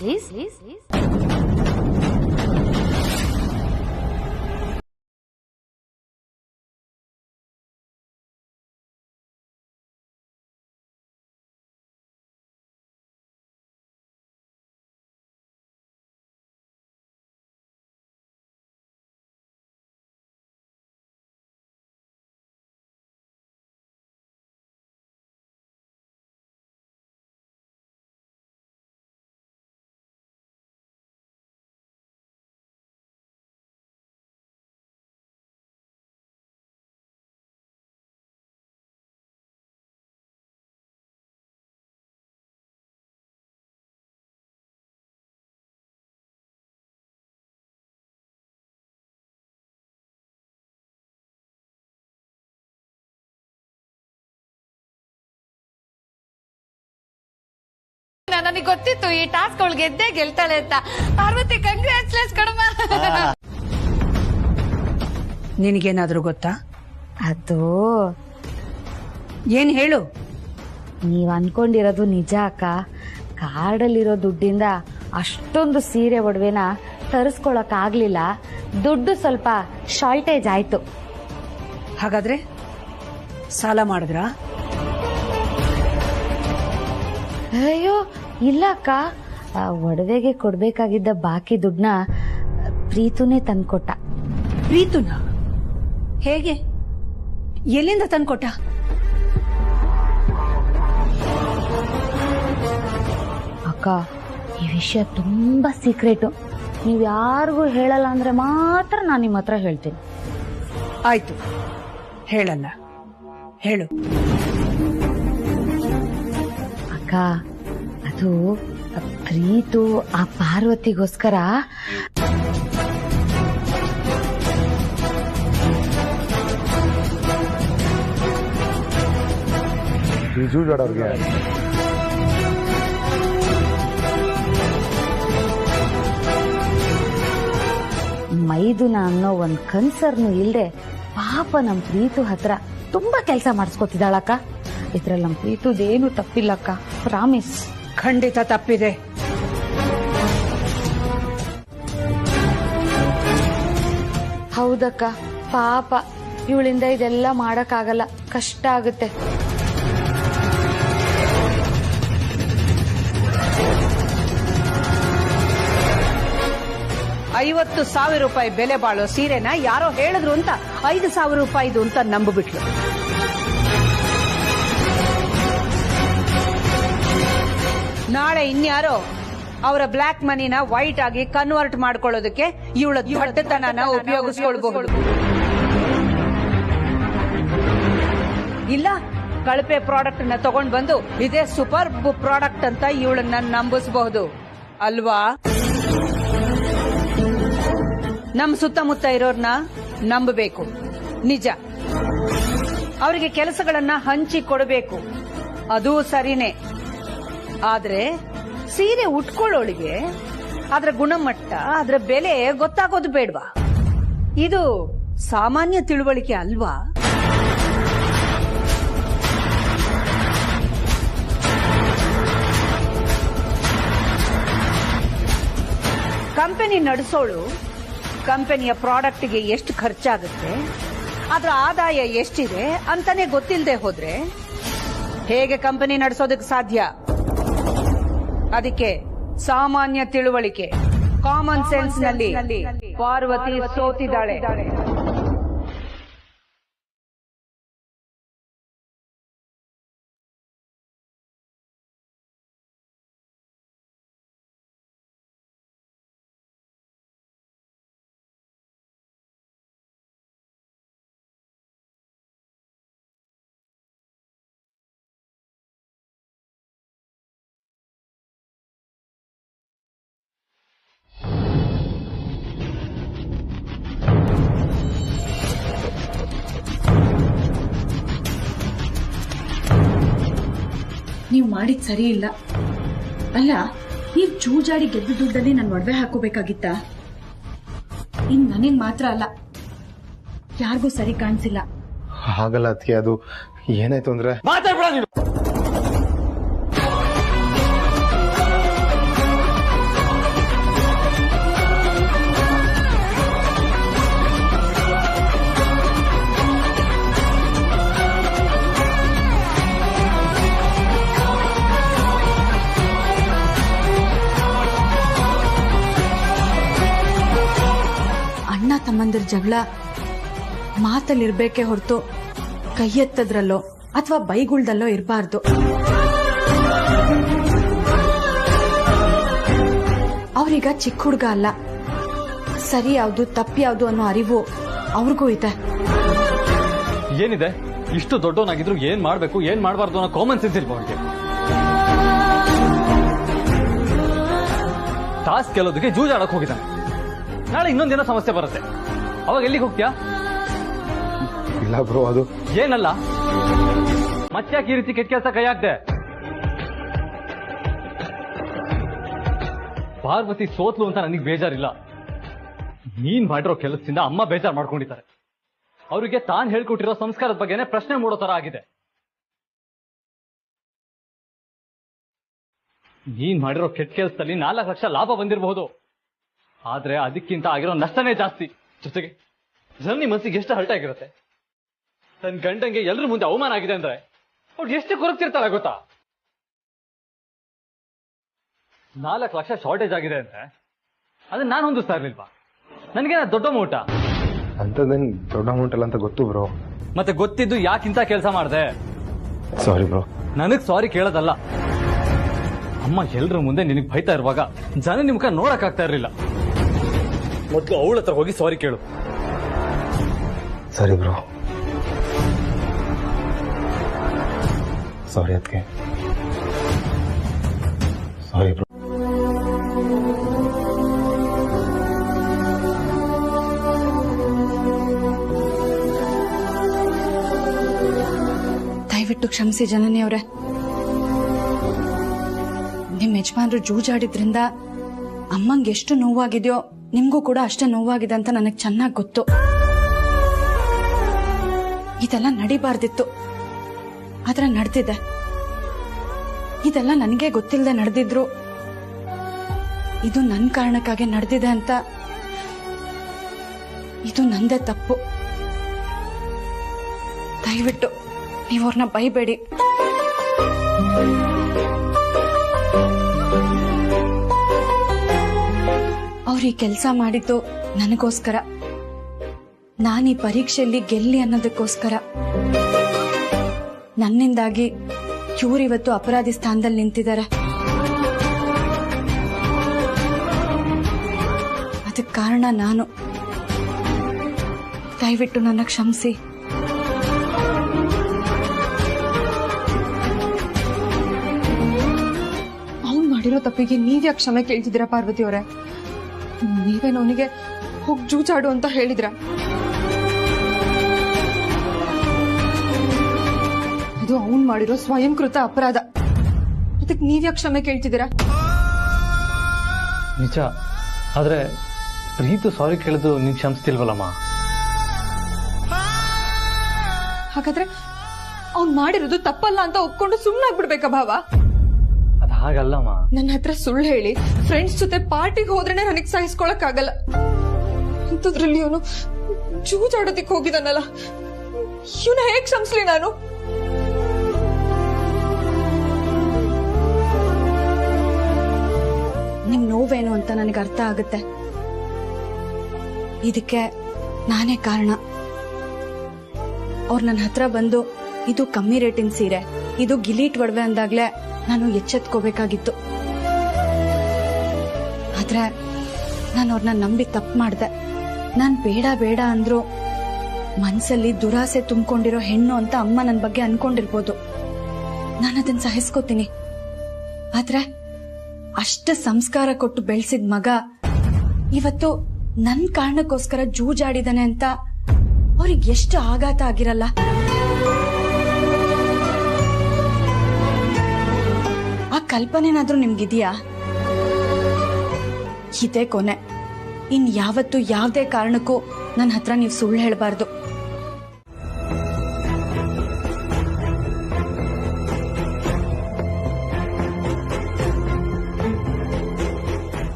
ನನಗೆ ಗೊತ್ತಿತ್ತು ಈ ಟಾಸ್ಕ್ ಅವಳು ಗೆದ್ದೇ ಗೆಲ್ತಾಳೆ ಅಂತ. ಪಾರ್ವತಿ, ಕಂಗ್ರಾಚುಲೇಟ್ಸ್ ಕಣಮ್ಮ.
ನಿನಗೇನಾದ್ರೂ ಗೊತ್ತಾ?
ಅದು
ಏನ್ ಹೇಳು.
ನೀವ್ ಅನ್ಕೊಂಡಿರೋದು ನಿಜ ಅಕ್ಕ. ಕಾರ್ಡಲ್ಲಿರೋ ದುಡ್ಡಿಂದ ಅಷ್ಟೊಂದು ಸೀರೆ ಒಡವೆನ ತರಿಸ್ಕೊಳಕ್ ಆಗ್ಲಿಲ್ಲ. ದುಡ್ಡು ಸ್ವಲ್ಪ ಶಾರ್ಟೇಜ್ ಆಯ್ತು.
ಹಾಗಾದ್ರೆ ಸಾಲ ಮಾಡಿದ್ರಾ?
ಅಯ್ಯೋ ಇಲ್ಲ ಅಕ್ಕ, ಒಡವೆಗೆ ಕೊಡ್ಬೇಕಾಗಿದ್ದ ಬಾಕಿ ದುಡ್ಡನ್ನ ಪ್ರೀತುನೇ ತಂದ್ಕೊಟ್ಟ.
ಪ್ರೀತುನ ಹೇಗೆ, ಎಲ್ಲಿಂದ ತಂದ್ಕೊಟ್ಟ?
ಅಕ್ಕ, ಈ ವಿಷಯ ತುಂಬಾ ಸೀಕ್ರೆಟು. ನೀವ್ ಯಾರಿಗೂ ಹೇಳಲ್ಲ ಅಂದ್ರೆ ಮಾತ್ರ ನಾನು ನಿಮ್ಮ ಹತ್ರ ಹೇಳ್ತೀನಿ.
ಆಯ್ತು, ಹೇಳಲ್ಲ, ಹೇಳು.
ಅಕ್ಕ, ಅದು ಪ್ರೀತು ಆ ಪಾರ್ವತಿಗೋಸ್ಕರ
ಜೂಜಾಡೋರ್ಗೆ
ಮೈದುನ ಅನ್ನೋ ಒಂದ್ ಕನ್ಸರ್ನು ಇಲ್ದೆ ಪಾಪ ನಮ್ ಪ್ರೀತು ಹತ್ರ ತುಂಬಾ ಕೆಲಸ ಮಾಡಿಸ್ಕೊತಿದ್ದಾಳಕ್ಕ. ಇದ್ರಲ್ಲಿ ನಮ್ ಪ್ರೀತುದೇನು ತಪ್ಪಿಲ್ಲಕ್ಕ, ಪ್ರಾಮಿಸ್.
ಖಂಡಿತ ತಪ್ಪಿದೆ.
ಹೌದಕ್ಕ, ಪಾಪ ಇವಳಿಂದ ಇದೆಲ್ಲ ಮಾಡಕ್ಕಾಗಲ್ಲ, ಕಷ್ಟ ಆಗುತ್ತೆ.
₹50,000 ಬೆಲೆ ಬಾಳೋ ಸೀರೆನ ಯಾರೋ ಹೇಳಿದ್ರು ಅಂತ ₹5,000 ಅಂತ ನಂಬಿಬಿಟ್ಲು. ನಾಳೆ ಇನ್ಯಾರೋ ಅವರ ಬ್ಲಾಕ್ ಮನಿನ ವೈಟ್ ಆಗಿ ಕನ್ವರ್ಟ್ ಮಾಡ್ಕೊಳ್ಳೋದಕ್ಕೆ ಇವಳ ದೊಡ್ಡತನನ ಉಪಯೋಗಿಸ್ಕೊಳ್ಬಹುದು. ಇಲ್ಲ, ಕಳಪೆ ಪ್ರಾಡಕ್ಟ್ ನ ತಗೊಂಡ್ ಬಂದು ಇದೇ ಸೂಪರ್ ಪ್ರಾಡಕ್ಟ್ ಅಂತ ಇವಳನ್ನ ನಂಬಿಸಬಹುದು ಅಲ್ವಾ? ನಮ್ ಸುತ್ತಮುತ್ತ ಇರೋರ್ನ ನಂಬಬೇಕು, ನಿಜ. ಅವರಿಗೆ ಕೆಲಸಗಳನ್ನ ಹಂಚಿ ಕೊಡಬೇಕು, ಅದು ಸರಿನೇ. ಆದ್ರೆ ಸೀರೆ ಉಟ್ಕೊಳ್ಳೋಳಿಗೆ ಅದರ ಗುಣಮಟ್ಟ, ಅದರ ಬೆಲೆ ಗೊತ್ತಾಗೋದು ಬೇಡ್ವಾ? ಇದು ಸಾಮಾನ್ಯ ತಿಳುವಳಿಕೆ ಅಲ್ವಾ? ಕಂಪನಿ ನಡೆಸೋಳು ಕಂಪನಿಯ ಪ್ರಾಡಕ್ಟ್ಗೆ ಎಷ್ಟು ಖರ್ಚಾಗುತ್ತೆ, ಅದರ ಆದಾಯ ಎಷ್ಟಿದೆ ಅಂತಾನೆ ಗೊತ್ತಿಲ್ಲದೆ ಹೋದ್ರೆ ಹೇಗೆ ಕಂಪನಿ ನಡೆಸೋದಕ್ಕೆ ಸಾಧ್ಯ? ಅದಕ್ಕೆ ಸಾಮಾನ್ಯ ತಿಳುವಳಿಕೆ, ಕಾಮನ್ ಸೆನ್ಸ್ ನಲ್ಲಿ ಪಾರ್ವತಿ ಸೋತಿದ್ದಾಳೆ.
ನೀವು ಮಾಡಿದ್ ಸರಿ ಇಲ್ಲ. ಅಲ್ಲ, ನೀವು ಜೂಜಾಡಿ ಗೆದ್ದ ದುಡ್ಡಲ್ಲಿ ನನ್ನ ಒಡವೆ ಹಾಕೋಬೇಕಾಗಿತ್ತ? ಇನ್ ನನಗ್ ಮಾತ್ರ ಅಲ್ಲ, ಯಾರಿಗೂ ಸರಿ ಕಾಣಿಸಿಲ್ಲ.
ಹಾಗಲ್ಲ ಅದಕ್ಕೆ, ಅದು ಏನಾಯ್ತು ಅಂದ್ರೆ
ಮಾತಾಡ್ಬೇಡ ನೀನು.
ಅಣ್ಣ ತಮ್ಮಂದಿರ ಜಗಳ ಮಾತಲ್ಲಿರ್ಬೇಕೇ ಹೊರತು ಕೈ ಎತ್ತದ್ರಲ್ಲೋ ಅಥವಾ ಬೈಗುಳ್ದಲ್ಲೋ ಇರಬಾರ್ದು. ಅವ್ರೀಗ ಚಿಕ್ಕ ಹುಡುಗ ಅಲ್ಲ, ಸರಿ ಯಾವ್ದು ತಪ್ಪು ಯಾವ್ದು ಅನ್ನೋ ಅರಿವು ಅವ್ರಿಗೂ ಇದೆ.
ಏನಿದೆ, ಇಷ್ಟು ದೊಡ್ಡವನಾಗಿದ್ರು ಏನ್ ಮಾಡ್ಬೇಕು ಏನ್ ಮಾಡಬಾರ್ದು ಅನ್ನೋ ಕಾಮನ್ ಸೆನ್ಸ್ ಇಲ್ವಾ ಅವನಿಗೆ? ಟಾಸ್ಕ್ ಗೆಲ್ಲೋದಕ್ಕೆ ಜೂಜಾಡಕ್ ಹೋಗಿದ್ದಾನೆ. ನಾಳೆ ಇನ್ನೊಂದೇನೋ ಸಮಸ್ಯೆ ಬರುತ್ತೆ, ಅವಾಗ ಎಲ್ಲಿಗೆ ಹೋಗ್ತೀಯಾ?
ಇಲ್ಲ ಬ್ರೋ, ಅದು
ಏನಲ್ಲ, ಮತ್ತ್ಯಾಕೆ ಈ ರೀತಿ ಕೆಟ್ಟ ಕೆಲಸ ಕೈ ಹಾಕ್ದೆ? ಪಾರ್ವತಿ ಸೋತ್ಲು ಅಂತ ನನಗೆ ಬೇಜಾರಿಲ್ಲ. ನೀನ್ ಮಾಡಿರೋ ಕೆಲಸದಿಂದ ಅಮ್ಮ ಬೇಜಾರು ಮಾಡ್ಕೊಂಡಿದ್ದಾರೆ. ಅವರಿಗೆ ತಾನು ಹೇಳ್ಕೊಟ್ಟಿರೋ ಸಂಸ್ಕಾರದ ಬಗ್ಗೆನೇ ಪ್ರಶ್ನೆ ಮೂಡೋ ತರ ಆಗಿದೆ. ನೀನ್ ಮಾಡಿರೋ ಕೆಟ್ಟ ಕೆಲಸದಲ್ಲಿ 4 ಲಕ್ಷ ಲಾಭ ಬಂದಿರಬಹುದು, ಆದ್ರೆ ಅದಕ್ಕಿಂತ ಆಗಿರೋ ನಷ್ಟನೇ ಜಾಸ್ತಿ. ಜೊತೆಗೆ ಜನ ಮನಸ್ಸಿಗೆ ಎಷ್ಟು ಹರ್ಟ್ ಆಗಿರುತ್ತೆ. ತನ್ನ ಗಂಡಂಗೆ ಎಲ್ರ ಮುಂದೆ ಅವಮಾನ ಆಗಿದೆ ಅಂದ್ರೆ ಅವ್ರು ಎಷ್ಟು ಕೊರಗ್ತಿರ್ತಾಳೆ ಗೊತ್ತಾ? 4 ಲಕ್ಷ ಶಾರ್ಟೇಜ್ ಆಗಿದೆ ಅಂದ್ರೆ ಅದನ್ನ ನಾನು ಹೊಂದಿಸ್ತಾ ಇರ್ಲಿಲ್ವಾ? ನನಗೇನ ದೊಡ್ಡ ಅಮೌಂಟ?
ಅಂಥದ್ದೇನು ದೊಡ್ಡ ಅಮೌಂಟ್ ಅಲ್ಲ ಅಂತ ಗೊತ್ತು ಬ್ರೋ.
ಮತ್ತೆ ಗೊತ್ತಿದ್ದು ಯಾಕಿಂತ ಕೆಲಸ ಮಾಡಿದೆ?
ಸಾರಿ ಬ್ರೋ.
ನನಗ್ ಸಾರಿ ಕೇಳೋದಲ್ಲ. ಅಮ್ಮ ಎಲ್ರ ಮುಂದೆ ನಿನಗ್ ಬೈತಾ ಇರುವಾಗ ಜನ ನಿಮ್ ಮುಖ ನೋಡಕ್ ಆಗ್ತಾ ಇರ್ಲಿಲ್ಲ. ಮೊದ್ಲು ಅವಳ ಹತ್ರ ಹೋಗಿ ಸಾರಿ ಕೇಳು.
ಸರಿ ಬ್ರೋ. ಸಾರಿ ಅದಕ್ಕೆ. ಸಾರಿ ಬ್ರೋ.
ದಯವಿಟ್ಟು ಕ್ಷಮಿಸಿ ಜನನಿ ಅವರೇ. ನಿಮ್ ಯಜಮಾನ್ರು ಜೂಜಾಡಿದ್ರಿಂದ ಅಮ್ಮಂಗೆ ಎಷ್ಟು ನೋವಾಗಿದೆಯೋ ನಿಮ್ಗೂ ಕೂಡ ಅಷ್ಟೇ ನೋವಾಗಿದೆ ಅಂತ ನನಗೆ ಚೆನ್ನಾಗಿ ಗೊತ್ತು. ಇದೆಲ್ಲ ನಡಿಬಾರ್ದಿತ್ತು, ಆದ್ರೆ ನಡೆದಿದೆ. ಇದೆಲ್ಲ ನನಗೆ ಗೊತ್ತಿಲ್ಲದೆ ನಡೆದಿದ್ರು ಇದು ನನ್ನ ಕಾರಣಕ್ಕಾಗಿ ನಡೆದಿದೆ ಅಂತ ಇದು ನಂದೇ ತಪ್ಪು. ದಯವಿಟ್ಟು ನೀವು ಅವ್ರನ್ನ ಬೈಬೇಡಿ. ಅವ್ರೀ ಕೆಲಸ ಮಾಡಿದ್ದು ನನಗೋಸ್ಕರ, ನಾನೀ ಪರೀಕ್ಷೆಯಲ್ಲಿ ಗೆಲ್ಲಿ ಅನ್ನೋದಕ್ಕೋಸ್ಕರ. ನನ್ನಿಂದಾಗಿ ಇವತ್ತು ಅಪರಾಧಿ ಸ್ಥಾನದಲ್ಲಿ ನಿಂತಿದ್ದಾರೆ. ಅದಕ್ಕೆ ಕಾರಣ ನಾನು. ದಯವಿಟ್ಟು ನನ್ನ ಕ್ಷಮಿಸಿ.
ಅವ್ನು ಮಾಡಿರೋ ತಪ್ಪಿಗೆ ನೀವ್ಯಾಕೆ ಕ್ಷಮೆ ಕೇಳ್ತಿದ್ದೀರಾ ಪಾರ್ವತಿ ಅವರೇ? ನೀವೇನು ಅವನಿಗೆ ಹೋಗಿ ಜೂಜಾಡು ಅಂತ ಹೇಳಿದ್ರ? ಅದು ಅವನ್ ಮಾಡಿರೋ ಸ್ವಯಂಕೃತ ಅಪರಾಧ. ಅದಕ್ಕೆ ನೀವ್ಯಾಕೆ ಕ್ಷಮೆ ಕೇಳ್ತಿದ್ದೀರಾ?
ನಿಜ, ಆದ್ರೆ ಪ್ರೀತು ಸಾರಿ ಕೇಳಿದು ನೀನ್ ಕ್ಷಮಿಸ್ತಿಲ್ವಲ್ಲಮ್ಮ.
ಹಾಗಾದ್ರೆ ಅವ್ನ್ ಮಾಡಿರೋದು ತಪ್ಪಲ್ಲ ಅಂತ ಒಪ್ಕೊಂಡು ಸುಮ್ಮನಾಗ್ಬಿಡ್ಬೇಕಾ ಭಾವ?
ಅದ್ ಹಾಗಲ್ಲಮ್ಮ.
ನನ್ನ ಹತ್ರ ಸುಳ್ಳು ಹೇಳಿ ಫ್ರೆಂಡ್ಸ್ ಜೊತೆ ಪಾರ್ಟಿಗೆ ಹೋದ್ರೇನೆ ನನಗ್ ಸಹಿಸ್ಕೊಳಕ್ ಆಗಲ್ಲ. ಅಂಥದ್ರಲ್ಲಿ ಇವನು ಜೂಜಾಡೋದಿಕ್ ಹೋಗಿದಾನಲ್ಲ, ಇವನ ಹೇಗ್ ಕ್ಷಮಿಸ್ಲಿ ನಾನು?
ನಿಮ್ ನೋವೇನು ಅಂತ ನನಗೆ ಅರ್ಥ ಆಗುತ್ತೆ. ಇದಕ್ಕೆ ನಾನೇ ಕಾರಣ. ಅವ್ರು ನನ್ನ ಹತ್ರ ಬಂದು ಇದು ಕಮ್ಮಿ ರೇಟಿನ ಸೀರೆ, ಇದು ಗಿಲೀಟ್ ಒಡವೆ ಅಂದಾಗ್ಲೇ ನಾನು ಎಚ್ಚೆತ್ಕೋಬೇಕಾಗಿತ್ತು. ಆದ್ರೆ ನಾನು ಅವ್ರನ್ನ ನಂಬಿ ತಪ್ಪು ಮಾಡ್ದೆ. ನಾನ್ ಬೇಡ ಬೇಡ ಅಂದ್ರು ಮನ್ಸಲ್ಲಿ ದುರಾಸೆ ತುಂಬಿಕೊಂಡಿರೋ ಹೆಣ್ಣು ಅಂತ ಅಮ್ಮ ನನ್ನ ಬಗ್ಗೆ ಅನ್ಕೊಂಡಿರ್ಬೋದು. ನಾನು ಅದನ್ನ ಸಹಿಸ್ಕೋತೀನಿ. ಆದ್ರೆ ಅಷ್ಟ ಸಂಸ್ಕಾರ ಕೊಟ್ಟು ಬೆಳೆಸಿದ ಮಗ ಇವತ್ತು ನನ್ ಕಾರಣಕ್ಕೋಸ್ಕರ ಜೂಜಾಡಿದಾನೆ ಅಂತ ಅವ್ರಿಗೆ ಎಷ್ಟು ಆಘಾತ ಆಗಿರಲ್ಲ. ಆ ಕಲ್ಪನೆನಾದ್ರೂ ನಿಮ್ಗಿದೆಯಾ? ಇದೇ ಕೊನೆ. ಇನ್ ಯಾವತ್ತು ಯಾವ್ದೇ ಕಾರಣಕ್ಕೂ ನನ್ನ ಹತ್ರ ನೀವು ಸುಳ್ಳು ಹೇಳಬಾರ್ದು.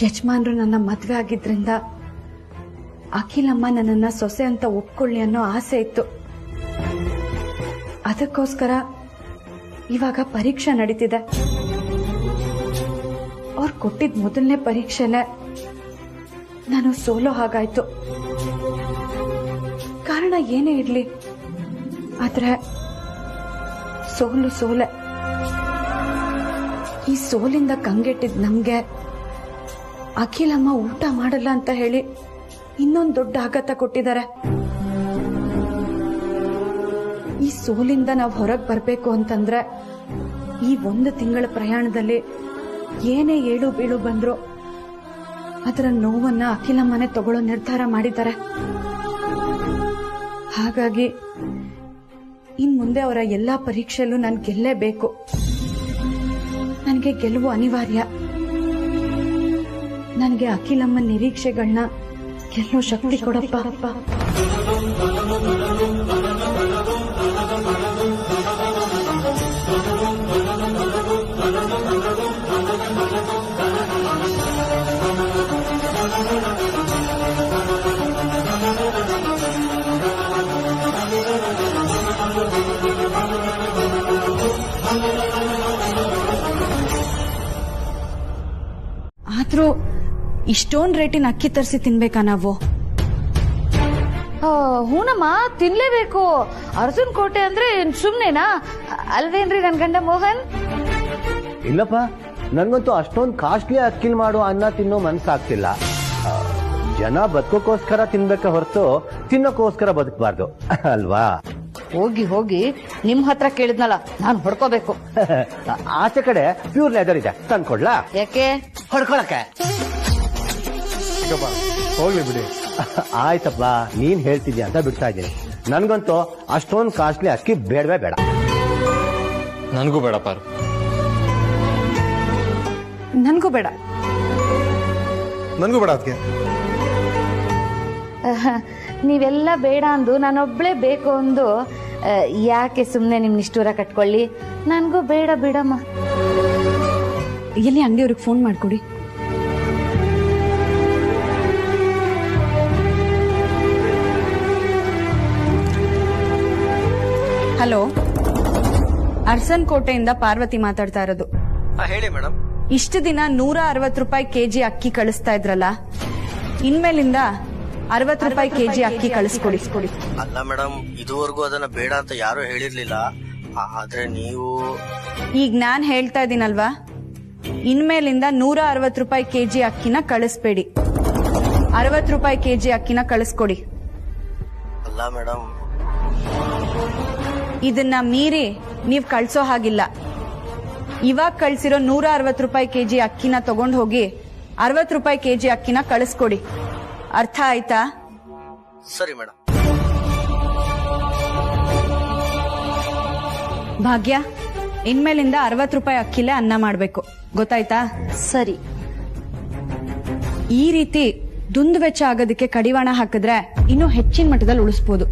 ಯಜಮಾನ್ರು ನನ್ನ ಮದ್ವೆ ಆಗಿದ್ರಿಂದ ಅಖಿಲಮ್ಮ ನನ್ನನ್ನ ಸೊಸೆ ಅಂತ ಒಪ್ಕೊಳ್ಳಿ ಅನ್ನೋ ಆಸೆ ಇತ್ತು. ಅದಕ್ಕೋಸ್ಕರ ಇವಾಗ ಪರೀಕ್ಷೆ ನಡೀತಿದೆ. ಅವ್ರು ಕೊಟ್ಟಿದ್ ಮೊದಲನೇ ಪರೀಕ್ಷೆಲೆ ನಾನು ಸೋಲೋ ಹಾಗಾಯ್ತು. ಕಾರಣ ಏನೇ ಇರ್ಲಿ, ಆದ್ರೆ ಸೋಲು ಸೋಲೆ. ಈ ಸೋಲಿಂದ ಕಂಗೆಟ್ಟಿದ್ ನಮ್ಗೆ ಅಖಿಲಮ್ಮ ಊಟ ಮಾಡಲ್ಲ ಅಂತ ಹೇಳಿ ಇನ್ನೊಂದು ದೊಡ್ಡ ಆಘಾತ ಕೊಟ್ಟಿದ್ದಾರೆ. ಈ ಸೋಲಿಂದ ನಾವು ಹೊರಗೆ ಬರ್ಬೇಕು ಅಂತಂದ್ರೆ ಈ 1 ತಿಂಗಳ ಪ್ರಯಾಣದಲ್ಲಿ ಏನೇ ಏಳು ಬೀಳು ಬಂದ್ರು ಅದರ ನೋವನ್ನ ಅಖಿಲಮ್ಮನೆ ತಗೊಳ್ಳೋ ನಿರ್ಧಾರ ಮಾಡಿದ್ದಾರೆ. ಹಾಗಾಗಿ ಇನ್ ಮುಂದೆ ಅವರ ಎಲ್ಲಾ ಪರೀಕ್ಷೆಯಲ್ಲೂ ನಾನು ಗೆಲ್ಲೇಬೇಕು. ನನಗೆ ಗೆಲುವು ಅನಿವಾರ್ಯ. ನನಗೆ ಅಖಿಲಮ್ಮ ನಿರೀಕ್ಷೆಗಳನ್ನ ಗೆಲ್ಲೋ ಶಕ್ತಿ ಕೊಡಪ್ಪ. ಆದ್ರೂ ಇಷ್ಟೊಂದ್ ರೇಟಿನ ಅಕ್ಕಿ ತರಿಸಿ ತಿನ್ಬೇಕಾ ನಾವು?
ಹೂನಮ್ಮ, ತಿನ್ಲೇಬೇಕು. ಅರ್ಜುನ್ ಕೋಟೆ ಅಂದ್ರೆ ಸುಮ್ನೆನಾ? ಅಲ್ವೇನ್ರಿ ನನ್ ಗಂಡ ಮೋಹನ್?
ಇಲ್ಲಪ್ಪ, ನನ್ಗಂತೂ ಅಷ್ಟೊಂದು ಕಾಸ್ಟ್ಲಿ ಅಕ್ಕಿಲ್ ಮಾಡೋ ಅನ್ನ ತಿನ್ನೋ ಮನ್ಸಾಗ್ತಿಲ್ಲ. ಜನ ಬದುಕೋಕ್ಕೋಸ್ಕರ ತಿನ್ಬೇಕ ಹೊರತು ತಿನ್ನೋಕ್ಕೋಸ್ಕರ ಬದುಕಬಾರ್ದು ಅಲ್ವಾ?
ಹೋಗಿ ಹೋಗಿ ನಿಮ್ ಹತ್ರ ಕೇಳಿದ್ನಲ್ಲ, ನಾನ್ ಹೊಡ್ಕೋಬೇಕು.
ಆಚೆ ಕಡೆ ಪ್ಯೂರ್ ಲೆದರ್ ಇದೆ, ತಂದ್ಕೊಡ್ಲಾ?
ಯಾಕೆ?
ಹೊಡ್ಕೊಳಕ್ಕೆ.
ಹೋಗ್ಲಿ ಬಿಡಿ.
ಆಯ್ತಪ್ಪ, ನೀನ್ ಹೇಳ್ತಿದ್ಯಾ ಅಂತ ಬಿಡ್ತಾ ಇದ್ದೀನಿ. ನನ್ಗಂತೂ ಅಷ್ಟೊಂದು ಕಾಸ್ಟ್ಲಿ ಅಕ್ಕಿ ಬೇಡವೇ ಬೇಡ.
ನನಗೂ ಬೇಡ ಪಾರು.
ನನ್ಗೂ ಬೇಡ.
ನನಗೂ ಬೇಡ ಅದಕ್ಕೆ.
ನೀವೆಲ್ಲ ಬೇಡ ಅಂದು ನಾನೊಬ್ಳೆ ಬೇಕು ಅಂದು ಯಾಕೆ ಸುಮ್ನೆ ನಿಮ್ ನಿಷ್ಠೂರ ಕಟ್ಕೊಳ್ಳಿ? ನನ್ಗೂ ಬೇಡ ಬಿಡಮ್ಮ.
ಎಲ್ಲಿ ಅಂಗಡಿಯವ್ರಿಗೆ ಫೋನ್ ಮಾಡ್ಕೊಡಿ. ಹಲೋ, ಅರ್ಸನ್ ಕೋಟೆಯಿಂದ ಪಾರ್ವತಿ ಮಾತಾಡ್ತಾ ಇರೋದು.
ಹೇಳಿ ಮೇಡಮ್.
ಇಷ್ಟು ದಿನ 160 ರೂಪಾಯಿ ಕೆಜಿ ಅಕ್ಕಿ ಕಳಿಸ್ತಾ ಇದ್ರಲ್ಲ, ಇನ್ಮೇಲಿಂದ 60 ರೂಪಾಯಿ ಕೆಜಿ ಅಕ್ಕಿ ಕಳಿಸ್ಕೊಡಿ.
ಅಲ್ಲ ಮೇಡಮ್, ಇದುವರೆಗೂ ಅದನ್ನ ಬೇಡ ಅಂತ ಯಾರು ಹೇಳಿರ್ಲಿಲ್ಲ. ಆದ್ರೆ ನೀವು
ಈಗ ನಾನ್ ಹೇಳ್ತಾ ಇದೀನಲ್ವಾ, ಇನ್ಮೇಲಿಂದ 160 ರೂಪಾಯಿ ಕೆಜಿ ಅಕ್ಕಿನ ಕಳಿಸ್ಬೇಡಿ. 60 ರೂಪಾಯಿ ಕೆಜಿ ಅಕ್ಕಿನ ಕಳಿಸ್ಕೊಡಿ.
ಅಲ್ಲ ಮೇಡಮ್,
ಇದನ್ನ ಮೀರಿ ನೀವ್ ಕಳ್ಸೋ ಹಾಗಿಲ್ಲ. ಇವಾಗ ಕಳ್ಸಿರೋ 160 ರೂಪಾಯಿ ಕೆಜಿ ಅಕ್ಕಿನ ತಗೊಂಡ್ ಹೋಗಿ 60 ರೂಪಾಯಿ ಕೆಜಿ ಅಕ್ಕಿನ ಕಳಿಸ್ಕೊಡಿ. ಅರ್ಥ ಆಯ್ತಾ?
ಸರಿ ಮೇಡಮ್.
ಭಾಗ್ಯ, ಇನ್ಮೇಲಿಂದ 60 ರೂಪಾಯಿ ಅಕ್ಕಿಲೇ ಅನ್ನ ಮಾಡ್ಬೇಕು, ಗೊತ್ತಾಯ್ತಾ?
ಸರಿ.
ಈ ರೀತಿ ದುಂದು ವೆಚ್ಚ ಆಗೋದಕ್ಕೆ ಕಡಿವಾಣ ಹಾಕಿದ್ರೆ ಇನ್ನೂ ಹೆಚ್ಚಿನ ಮಟ್ಟದಲ್ಲಿ ಉಳಿಸ್ಬೋದು.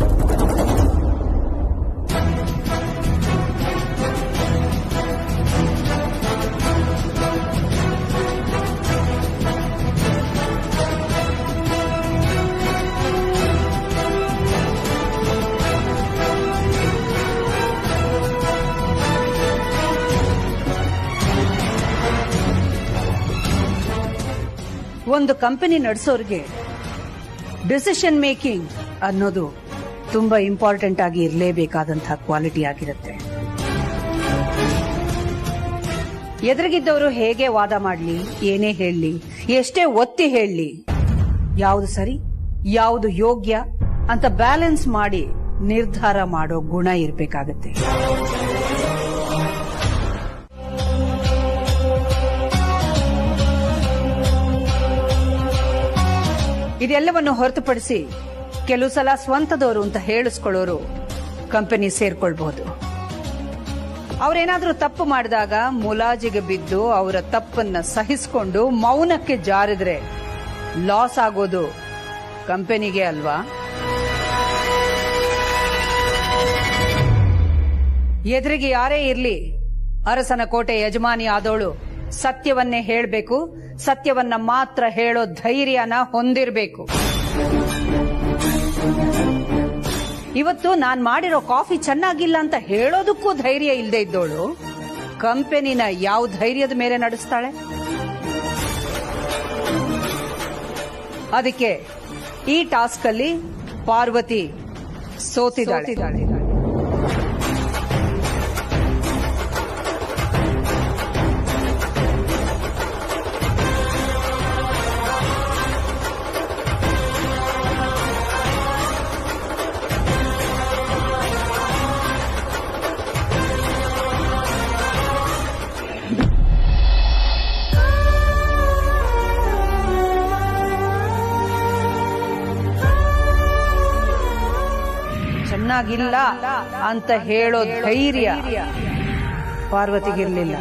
ಒಂದು ಕಂಪನಿ ನಡೆಸೋರಿಗೆ ಡಿಸಿಷನ್ ಮೇಕಿಂಗ್ ಅನ್ನೋದು ತುಂಬಾ ಇಂಪಾರ್ಟೆಂಟ್ ಆಗಿ ಇರಲೇಬೇಕಾದಂತಹ ಕ್ವಾಲಿಟಿ ಆಗಿರುತ್ತೆ. ಎದುರಿಗಿದ್ದವರು ಹೇಗೆ ವಾದ ಮಾಡಲಿ, ಏನೇ ಹೇಳಲಿ, ಎಷ್ಟೇ ಒತ್ತಿ ಹೇಳಲಿ, ಯಾವುದು ಸರಿ ಯಾವುದು ಯೋಗ್ಯ ಅಂತ ಬ್ಯಾಲೆನ್ಸ್ ಮಾಡಿ ನಿರ್ಧಾರ ಮಾಡೋ ಗುಣ ಇರಬೇಕಾಗತ್ತೆ. ಇದೆಲ್ಲವನ್ನು ಹೊರತುಪಡಿಸಿ ಕೆಲವು ಸಲ ಸ್ವಂತದವರು ಅಂತ ಹೇಳಿಸ್ಕೊಳ್ಳೋರು ಕಂಪನಿ ಸೇರ್ಕೊಳ್ಬಹುದು. ಅವರೇನಾದ್ರೂ ತಪ್ಪು ಮಾಡಿದಾಗ ಮುಲಾಜಿಗೆ ಬಿದ್ದು ಅವರ ತಪ್ಪನ್ನ ಸಹಿಸಿಕೊಂಡು ಮೌನಕ್ಕೆ ಜಾರಿದ್ರೆ ಲಾಸ್ ಆಗೋದು ಕಂಪನಿಗೆ ಅಲ್ವಾ? ಎದುರಿಗೆ ಯಾರೇ ಇರ್ಲಿ, ಅರಸನ ಕೋಟೆ ಯಜಮಾನಿ ಆದವಳು ಸತ್ಯವನ್ನೇ ಹೇಳಬೇಕು, ಸತ್ಯವನ್ನ ಮಾತ್ರ ಹೇಳೋ ಧೈರ್ಯನ ಹೊಂದಿರಬೇಕು. ಇವತ್ತು ನಾನ್ ಮಾಡಿರೋ ಕಾಫಿ ಚೆನ್ನಾಗಿಲ್ಲ ಅಂತ ಹೇಳೋದಕ್ಕೂ ಧೈರ್ಯ ಇಲ್ಲದೆ ಇದ್ದೋಳು ಕಂಪನಿನ ಯಾವ ಧೈರ್ಯದ ಮೇಲೆ ನಡೆಸ್ತಾಳೆ? ಅದಕ್ಕೆ ಈ ಟಾಸ್ಕ್ ಅಲ್ಲಿ ಪಾರ್ವತಿ ಸೋತಿದ್ದಾಳೆ. ಚೆನ್ನಾಗಿಲ್ಲ ಅಂತ ಹೇಳೋ ಧೈರ್ಯ ಪಾರ್ವತಿಗಿರ್ಲಿಲ್ಲ.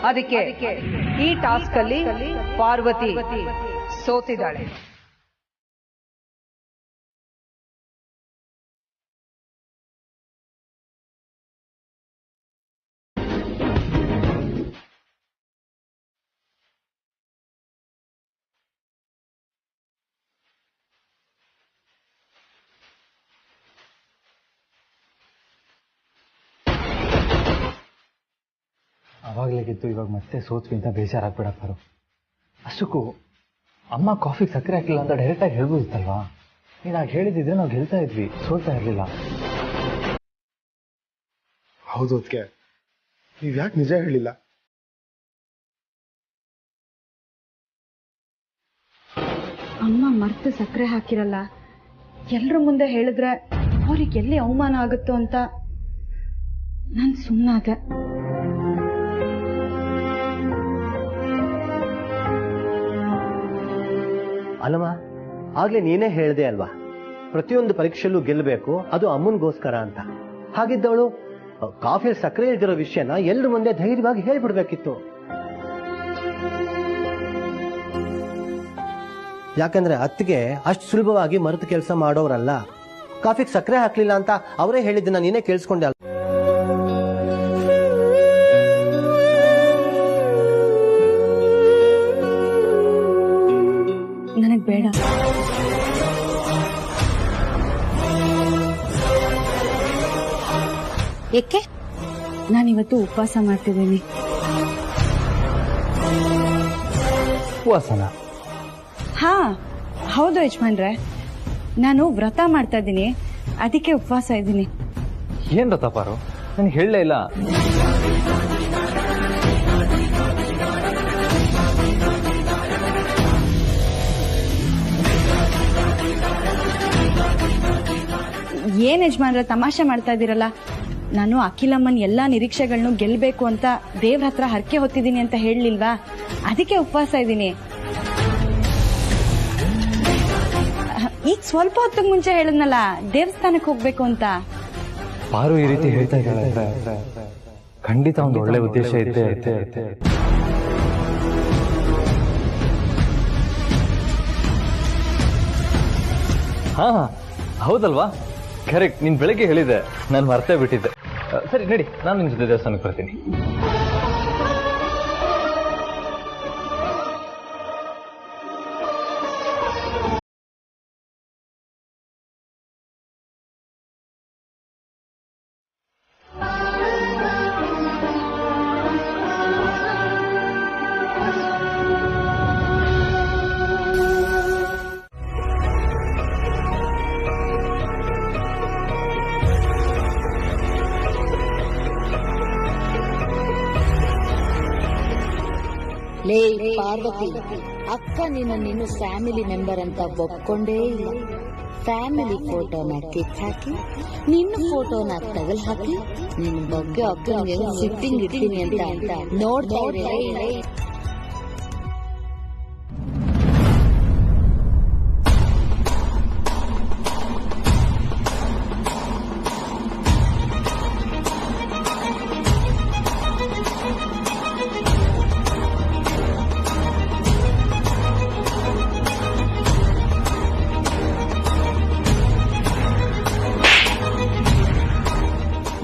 ಅದಕ್ಕೆ ಈ ಟಾಸ್ಕ್ ಅಲ್ಲಿ ಪಾರ್ವತಿ ಸೋತಿದ್ದಾಳೆ.
ಅವಾಗಲೇ ಗೆದ್ದು ಇವಾಗ ಮತ್ತೆ ಸೋತ್ವಿ ಅಂತ ಬೇಜಾರಾಗ್ಬೇಡ ಪಾರು. ಅಷ್ಟಕ್ಕೂ ಅಮ್ಮ ಕಾಫಿಗೆ ಸಕ್ಕರೆ ಹಾಕಿಲ್ಲ ಅಂತ ಡೈರೆಕ್ಟ್ ಆಗಿ ಹೇಳ್ಬೋದಿತ್ತಲ್ವಾ? ನೀನು ಆಗ ಹೇಳಿದ್ರೆ ನಾವು ಗೆಲ್ತಾ ಇದ್ವಿ, ಸೋಲ್ತಾ ಇರ್ಲಿಲ್ಲ.
ಹೌದು ಅದಕ್ಕೆ ನೀವ್ ಯಾಕೆ ನಿಜ ಹೇಳಿಲ್ಲ?
ಅಮ್ಮ ಮರ್ತು ಸಕ್ಕರೆ ಹಾಕಿರಲ್ಲ, ಎಲ್ರ ಮುಂದೆ ಹೇಳಿದ್ರೆ ಅವ್ರಿಗೆ ಎಲ್ಲಿ ಅವಮಾನ ಆಗುತ್ತೋ ಅಂತ ನಾನು ಸುಮ್ಮನಾದೆ.
ಅಲ್ಲಮ್ಮ, ಆಗ್ಲೇ ನೀನೇ ಹೇಳ್ದೆ ಅಲ್ವಾ, ಪ್ರತಿಯೊಂದು ಪರೀಕ್ಷೆಯಲ್ಲೂ ಗೆಲ್ಲಬೇಕು, ಅದು ಅಮ್ಮನಿಗೋಸ್ಕರ ಅಂತ. ಹಾಗಿದ್ದವಳು ಕಾಫಿಯಲ್ಲಿ ಸಕ್ಕರೆ ಇಲ್ದಿರೋ ವಿಷಯನ ಎಲ್ರ ಮುಂದೆ ಧೈರ್ಯವಾಗಿ ಹೇಳ್ಬಿಡ್ಬೇಕಿತ್ತು. ಯಾಕಂದ್ರೆ ಅತ್ತಿಗೆ ಅಷ್ಟು ಸುಲಭವಾಗಿ ಮರೆತು ಕೆಲಸ ಮಾಡೋರಲ್ಲ. ಕಾಫಿಗೆ ಸಕ್ಕರೆ ಹಾಕ್ಲಿಲ್ಲ ಅಂತ ಅವರೇ ಹೇಳಿದ್ದನ್ನ ನೀನೇ ಕೇಳಿಸ್ಕೊಂಡೆ ಅಲ್ಲ.
ನನಗ್ ಬೇಡ.
ಏಕೆ?
ನಾನಿವತ್ತು ಉಪವಾಸ ಮಾಡ್ತಿದ್ದೀನಿ.
ಉಪವಾಸನ?
ಹಾ ಹೌದು ಯಜಮಾನ್ರೆ, ನಾನು ವ್ರತ ಮಾಡ್ತಾ ಇದ್ದೀನಿ, ಅದಕ್ಕೆ ಉಪವಾಸ ಇದ್ದೀನಿ.
ಏನ್ ವ್ರತ ಪಾರು? ನನಗೆ ಹೇಳಲೇ ಇಲ್ಲ.
ಏನ್ ಯಜಮಾನ್ರೆ ತಮಾಷೆ ಮಾಡ್ತಾ ಇದ್ದೀರಲ್ಲ? ನಾನು ಅಖಿಲಮ್ಮನ್ ಎಲ್ಲಾ ನಿರೀಕ್ಷೆಗಳನ್ನು ಗೆಲ್ಬೇಕು ಅಂತ ದೇವ್ರ ಹತ್ರ ಹರಕೆ ಹೊತ್ತಿದ್ದೀನಿ ಅಂತ ಹೇಳಲಿಲ್ವಾ? ಅದಕ್ಕೆ ಉಪವಾಸ ಇದ್ದೀನಿ. ಈಗ ಸ್ವಲ್ಪ ಹೊತ್ತಿಗೆ ಮುಂಚೆ ಹೇಳಿದ್ನಲ್ಲ ದೇವಸ್ಥಾನಕ್ಕೆ ಹೋಗ್ಬೇಕು ಅಂತ.
ಪಾರು ಈ ರೀತಿ ಹೇಳ್ತಾ ಇದ್ದಾಳೆ, ಖಂಡಿತ ಒಂದು ಒಳ್ಳೆ ಉದ್ದೇಶ ಇದ್ದೇ ಇರುತ್ತೆ. ಹಾ ಹೌದಲ್ವಾ? ಕರೆಕ್ಟ್. ನೀನ್ ಬೆಳಗ್ಗೆ ಹೇಳಿದೆ, ನಾನು ಮರ್ತೇ ಬಿಟ್ಟಿದ್ದೆ. ಸರಿ ನಡಿ, ನಾನು ನಿನ್ ಜೊತೆ ದೇವಸ್ಥಾನಕ್ಕೆ ಬರ್ತೀನಿ.
ಲೇ ಪಾರ್ವತಿ, ಅಕ್ಕ ನಿನ್ನ ಫ್ಯಾಮಿಲಿ ಮೆಂಬರ್ ಅಂತ ಒಪ್ಕೊಂಡೇ ಇಲ್ಲ. ಫ್ಯಾಮಿಲಿ ಫೋಟೋನ ಕಿತ್ ಹಾಕಿ ನಿನ್ನ ಫೋಟೋನ ತಗಲ್ ಹಾಕಿ ನಿನ್ನ ಬಗ್ಗೆ ಅಕ್ಕನಿಗೆ ಸಿಟ್ಟಿಂಗ್ ಇಡ್ತೀನಿ ಅಂತ ನೋಡ್ತಾ ಇರೇ.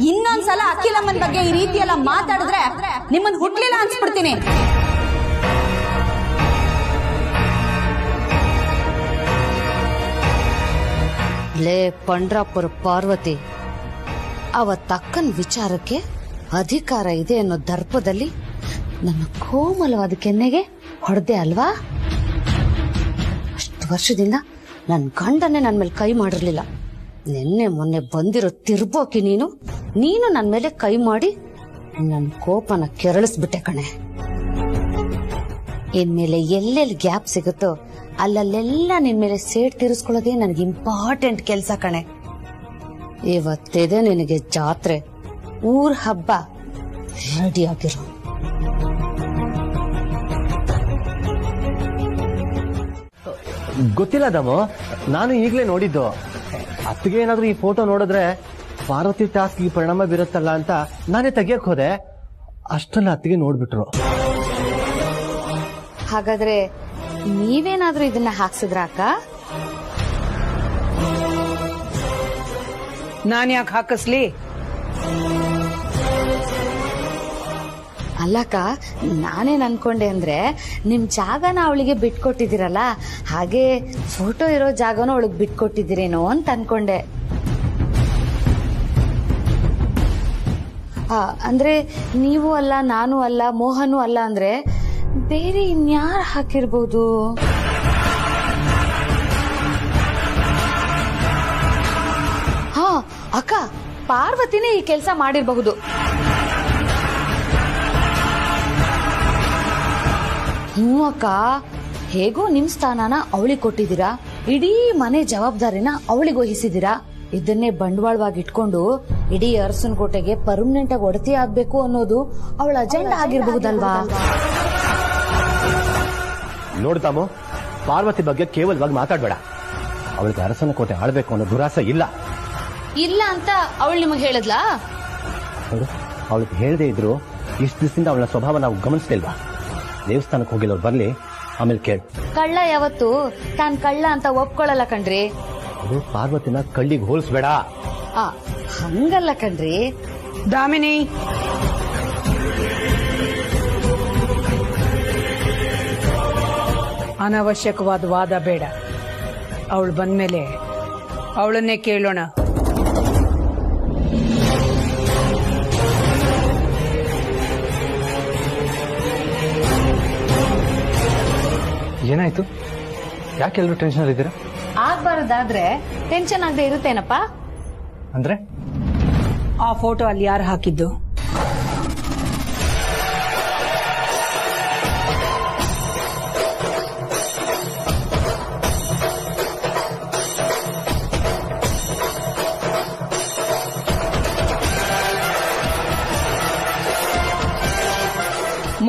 ಇನ್ನೊಂದ್ಸಲ ಅಖಿಲಮ್ಮನ್ ಬಗ್ಗೆ ಈ ರೀತಿ ಎಲ್ಲ ಮಾತಾಡಿದ್ರೆ ನಿಮ್ಮನ್ ಹುಟ್ಲಿಲ್ಲ ಅನ್ಸ್ಬಿಡ್ತೀನಿ.
ಲೇ ಪಂಡ್ರಾಪುರ ಪಾರ್ವತಿ, ಅವತ್ತಕ್ಕನ ವಿಚಾರಕ್ಕೆ ಅಧಿಕಾರ ಇದೆ ಅನ್ನೋ ದರ್ಪದಲ್ಲಿ ನನ್ನ ಕೋಮಲವಾದ ಕೆನ್ನೆಗೆ ಹೊಡೆದೆ ಅಲ್ವಾ? ಅಷ್ಟು ವರ್ಷದಿಂದ ನನ್ನ ಗಂಡನೇ ನನ್ನ ಮೇಲೆ ಕೈ ಮಾಡಿರ್ಲಿಲ್ಲ. ನಿನ್ನೆ ಮೊನ್ನೆ ಬಂದಿರೋ ತಿರ್ಬೋಕಿ ನೀನು ನನ್ನ ಮೇಲೆ ಕೈ ಮಾಡಿ ನನ್ನ ಕೋಪನ ಕೆರಳಿಸ್ಬಿಟ್ಟೆ ಕಣೆ. ಇನ್ಮೇಲೆ ಎಲ್ಲೆಲ್ಲಿ ಗ್ಯಾಪ್ ಸಿಗುತ್ತೋ ಅಲ್ಲಲ್ಲೆಲ್ಲ ನಿನ್ ಮೇಲೆ ಸೇಡ್ ತೀರಿಸ್ಕೊಳ್ಳೋದೇ ನನಗೆ ಇಂಪಾರ್ಟೆಂಟ್ ಕೆಲಸ ಕಣೆ. ಇವತ್ತಿದೆ ನಿನಗೆ ಜಾತ್ರೆ, ಊರ್ ಹಬ್ಬ, ರೆಡಿ ಆಗಿರೋ.
ಗೊತ್ತಿಲ್ಲ ದಮು, ನಾನು ಈಗಲೇ ನೋಡಿದ್ದು. ಅತ್ತಿಗೆ ಏನಾದ್ರೂ ಈ ಫೋಟೋ ನೋಡಿದ್ರೆ ಪಾರ್ವತಿ ಟಾಸ್ಕ್ ಈ ಪರಿಣಾಮ ಬೀರುತ್ತಲ್ಲ ಅಂತ ನಾನೇ ತೆಗಿಯಕ್ ಹೋದೆ. ಅಷ್ಟನ್ನ ಅತ್ತಿಗೆ ನೋಡ್ಬಿಟ್ರು.
ಹಾಗಾದ್ರೆ ನೀವೇನಾದ್ರೂ ಇದನ್ನ ಹಾಕ್ಸಿದ್ರ ಅಕ್ಕ?
ನಾನ್ ಯಾಕೆ ಹಾಕಿಸ್ಲಿ?
ಅಲ್ಲಕ್ಕ, ನಾನೇನ್ ಅನ್ಕೊಂಡೆ ಅಂದ್ರೆ ನಿಮ್ ಜಾಗನ ಅವಳಿಗೆ ಬಿಟ್ಕೊಟ್ಟಿದ್ದೀರಲ್ಲ, ಹಾಗೆ ಫೋಟೋ ಇರೋ ಜಾಗನೂ ಅವಳಿಗೆ ಬಿಟ್ಕೊಟ್ಟಿದ್ದೀರೇನೋ ಅಂತ ಅನ್ಕೊಂಡೆ. ಅಂದ್ರೆ ನೀವು ಅಲ್ಲ, ನಾನು ಅಲ್ಲ, ಮೋಹನು ಅಲ್ಲ ಅಂದ್ರೆ ಬೇರೆ ಇನ್ಯಾರು ಹಾಕಿರ್ಬೋದು? ಹಾ ಅಕ್ಕ, ಪಾರ್ವತಿನೇ ಈ ಕೆಲಸ ಮಾಡಿರಬಹುದು. ಹ್ಞೂ ಅಕ್ಕ, ಹೇಗೋ ನಿಮ್ ಸ್ಥಾನನ ಅವಳಿಗೆ ಕೊಟ್ಟಿದ್ದೀರಾ, ಇಡೀ ಮನೆ ಜವಾಬ್ದಾರಿನ ಅವಳಿಗೆ ವಹಿಸಿದ್ದೀರಾ. ಇದನ್ನೇ ಬಂಡವಾಳವಾಗಿ ಇಟ್ಕೊಂಡು ಇಡೀ ಅರಸನ್ ಕೋಟೆಗೆ ಪರ್ಮನೆಂಟ್ ಆಗಿ ಒಡತಿ ಆಗ್ಬೇಕು ಅನ್ನೋದು ಅವಳ ಅಜೆಂಡಾ ಆಗಿರಬಹುದಲ್ವಾ?
ನೋಡ್ತಾಮೋ, ಪಾರ್ವತಿ ಬಗ್ಗೆ ಕೇವಲವಾಗಿ ಮಾತಾಡ್ಬೇಡ. ಅವಳಿಗೆ ಅರಸನ ಕೋಟೆ ಆಳ್ಬೇಕು ಅನ್ನೋ ದುರಾಸೆ ಇಲ್ಲ.
ಇಲ್ಲ ಅಂತ ಅವಳು ನಿಮಗೆ ಹೇಳಿದ್ಲಾ?
ನೋಡು, ಅವಳಿಗೆ ಹೇಳದೇ ಇದ್ರು ಇಷ್ಟು ದಿವಸದಿಂದ ಅವಳ ಸ್ವಭಾವ ನಾವು ಗಮನಿಸ್ತಿಲ್ವಾ? ದೇವಸ್ಥಾನಕ್ಕೆ ಹೋಗಿಲ್ಲವ್ರು ಬರ್ಲಿ, ಆಮೇಲೆ ಕೇಳು.
ಕಳ್ಳ ಯಾವತ್ತು ತಾನ್ ಕಳ್ಳ ಅಂತ ಒಪ್ಕೊಳ್ಳಲ್ಲ ಕಣ್ರಿ.
ಅದು ಪಾರ್ವತಿನ ಕಳ್ಳಿಗೆ ಹೋಲಿಸ್ಬೇಡ.
ಹಂಗಲ್ಲ ಕಣ್ರಿ.
ದಾಮಿನಿ, ಅನವಶ್ಯಕವಾದ ವಾದ ಬೇಡ. ಅವಳು ಬಂದ್ಮೇಲೆ ಅವಳನ್ನೇ ಕೇಳೋಣ.
ಏನಾಯ್ತು? ಯಾಕೆಲ್ಲರೂ ಟೆನ್ಷನ್ ಇದ್ದೀರಾ?
ಆಗ್ಬಾರ್ದಾದ್ರೆ ಟೆನ್ಷನ್ ಆಗದೆ ಇರುತ್ತೇನಪ್ಪ?
ಅಂದ್ರೆ
ಆ ಫೋಟೋ ಅಲ್ಲಿ ಯಾರು ಹಾಕಿದ್ದು?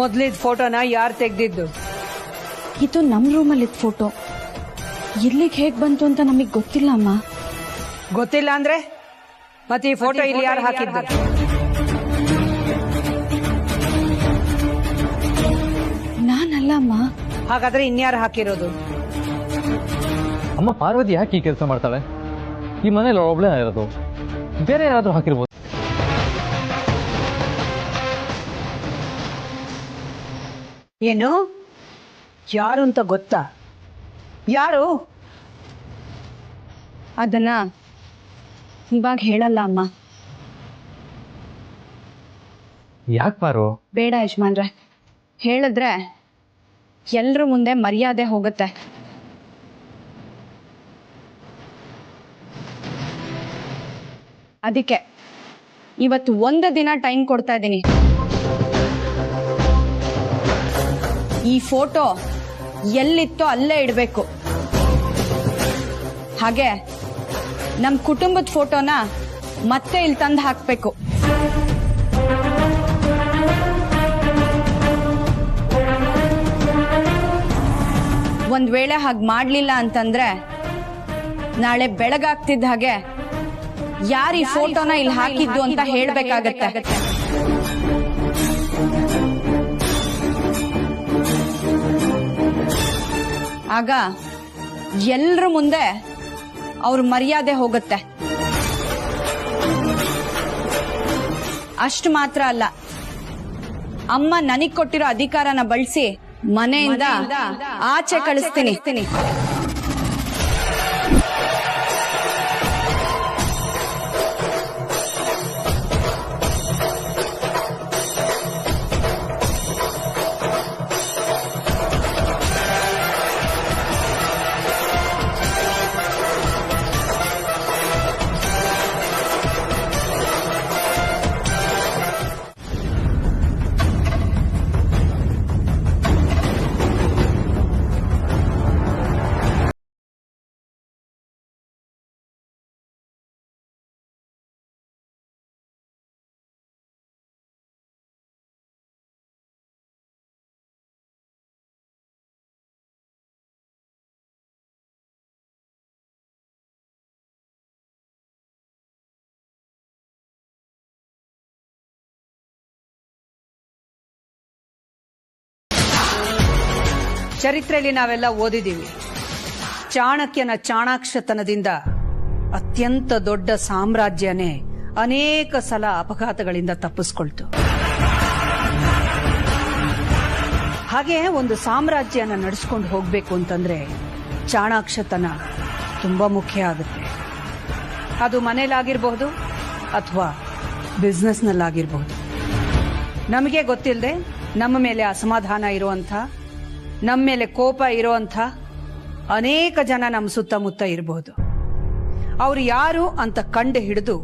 ಮೊದ್ಲಿದ್ ಫೋಟೋನ ಯಾರು ತೆಗ್ದಿದ್ದು?
ಇದು ನಮ್ ರೂಮಲ್ಲಿದ್ದ ಫೋಟೋ. ಇಲ್ಲಿಗೆ ಹೇಗ್ ಬಂತು ಅಂತ ನಮಗ್ ಗೊತ್ತಿಲ್ಲ ಅಮ್ಮ.
ಗೊತ್ತಿಲ್ಲ ಅಂದ್ರೆ ಮತ್ತೆ ಈ ಫೋಟೋ ಇಲ್ಲಿ ಯಾರು ಹಾಕಿದ್ದು?
ನಾನಲ್ಲ ಅಮ್ಮ.
ಹಾಗಾದ್ರೆ ಇನ್ಯಾರು ಹಾಕಿರೋದು?
ಅಮ್ಮ, ಪಾರ್ವತಿ ಯಾಕೆ ಈ ಕೆಲಸ ಮಾಡ್ತಾಳೆ? ಈ ಮನೇಲಿ ಒಬ್ಳೇ ಇರೋದು, ಬೇರೆ ಯಾರಾದ್ರೂ ಹಾಕಿರ್ಬೋದು.
ಏನು? ಯಾರು ಅಂತ ಗೊತ್ತಾ? ಯಾರು?
ಅದನ್ನ ಇವಾಗ ಹೇಳಲ್ಲ ಅಮ್ಮ.
ಯಾಕೆ ಪಾರು?
ಬೇಡ ಯಜಮಾನ್ರೆ, ಹೇಳಿದ್ರೆ ಎಲ್ರ ಮುಂದೆ ಮರ್ಯಾದೆ ಹೋಗುತ್ತೆ. ಅದಕ್ಕೆ ಇವತ್ತು ಒಂದು ದಿನ ಟೈಮ್ ಕೊಡ್ತಾ ಇದ್ದೀನಿ. ಈ ಫೋಟೋ ಎಲ್ಲಿತ್ತೋ ಅಲ್ಲೇ ಇಡಬೇಕು. ಹಾಗೆ ನಮ್ ಕುಟುಂಬದ ಫೋಟೋನ ಮತ್ತೆ ಇಲ್ಲಿ ತಂದು ಹಾಕ್ಬೇಕು. ಒಂದ್ ವೇಳೆ ಹಾಗೆ ಮಾಡ್ಲಿಲ್ಲ ಅಂತಂದ್ರೆ ನಾಳೆ ಬೆಳಗಾಗ್ತಿದ್ದ ಹಾಗೆ ಯಾರು ಈ ಫೋಟೋನ ಇಲ್ಲಿ ಹಾಕಿದ್ದು ಅಂತ ಹೇಳ್ಬೇಕಾಗತ್ತೆ. ಆಗ ಎಲ್ರ ಮುಂದೆ ಅವ್ರ ಮರ್ಯಾದೆ ಹೋಗುತ್ತೆ. ಅಷ್ಟು ಮಾತ್ರ ಅಲ್ಲ, ಅಮ್ಮ ನನಗ್ ಕೊಟ್ಟಿರೋ ಅಧಿಕಾರನ ಬಳಸಿ ಮನೆಯಿಂದ ಆಚೆ ಕಳಿಸ್ತೀನಿ.
ಚರಿತ್ರೆಯಲ್ಲಿ ನಾವೆಲ್ಲ ಓದಿದ್ದೀವಿ, ಚಾಣಕ್ಯನ ಚಾಣಾಕ್ಷತನದಿಂದ ಅತ್ಯಂತ ದೊಡ್ಡ ಸಾಮ್ರಾಜ್ಯನೇ ಅನೇಕ ಸಲ ಅಪಘಾತಗಳಿಂದ ತಪ್ಪಿಸ್ಕೊಳ್ತು. ಹಾಗೆ ಒಂದು ಸಾಮ್ರಾಜ್ಯನ ನಡೆಸ್ಕೊಂಡು ಹೋಗ್ಬೇಕು ಅಂತಂದ್ರೆ ಚಾಣಾಕ್ಷತನ ತುಂಬಾ ಮುಖ್ಯ ಆಗುತ್ತೆ. ಅದು ಮನೇಲಾಗಿರಬಹುದು ಅಥವಾ ಬಿಸ್ನೆಸ್ನಲ್ಲಾಗಿರಬಹುದು. ನಮಗೆ ಗೊತ್ತಿಲ್ಲದೆ ನಮ್ಮ ಮೇಲೆ ಅಸಮಾಧಾನ ಇರುವಂಥ, ನಮ್ಮ ಮೇಲೆ ಕೋಪ ಇರುವಂಥ ಅನೇಕ ಜನ ನಮ್ಮ ಸುತ್ತಮುತ್ತ ಇರಬಹುದು. ಅವ್ರು ಯಾರು ಅಂತ ಕಂಡು ಹಿಡಿದು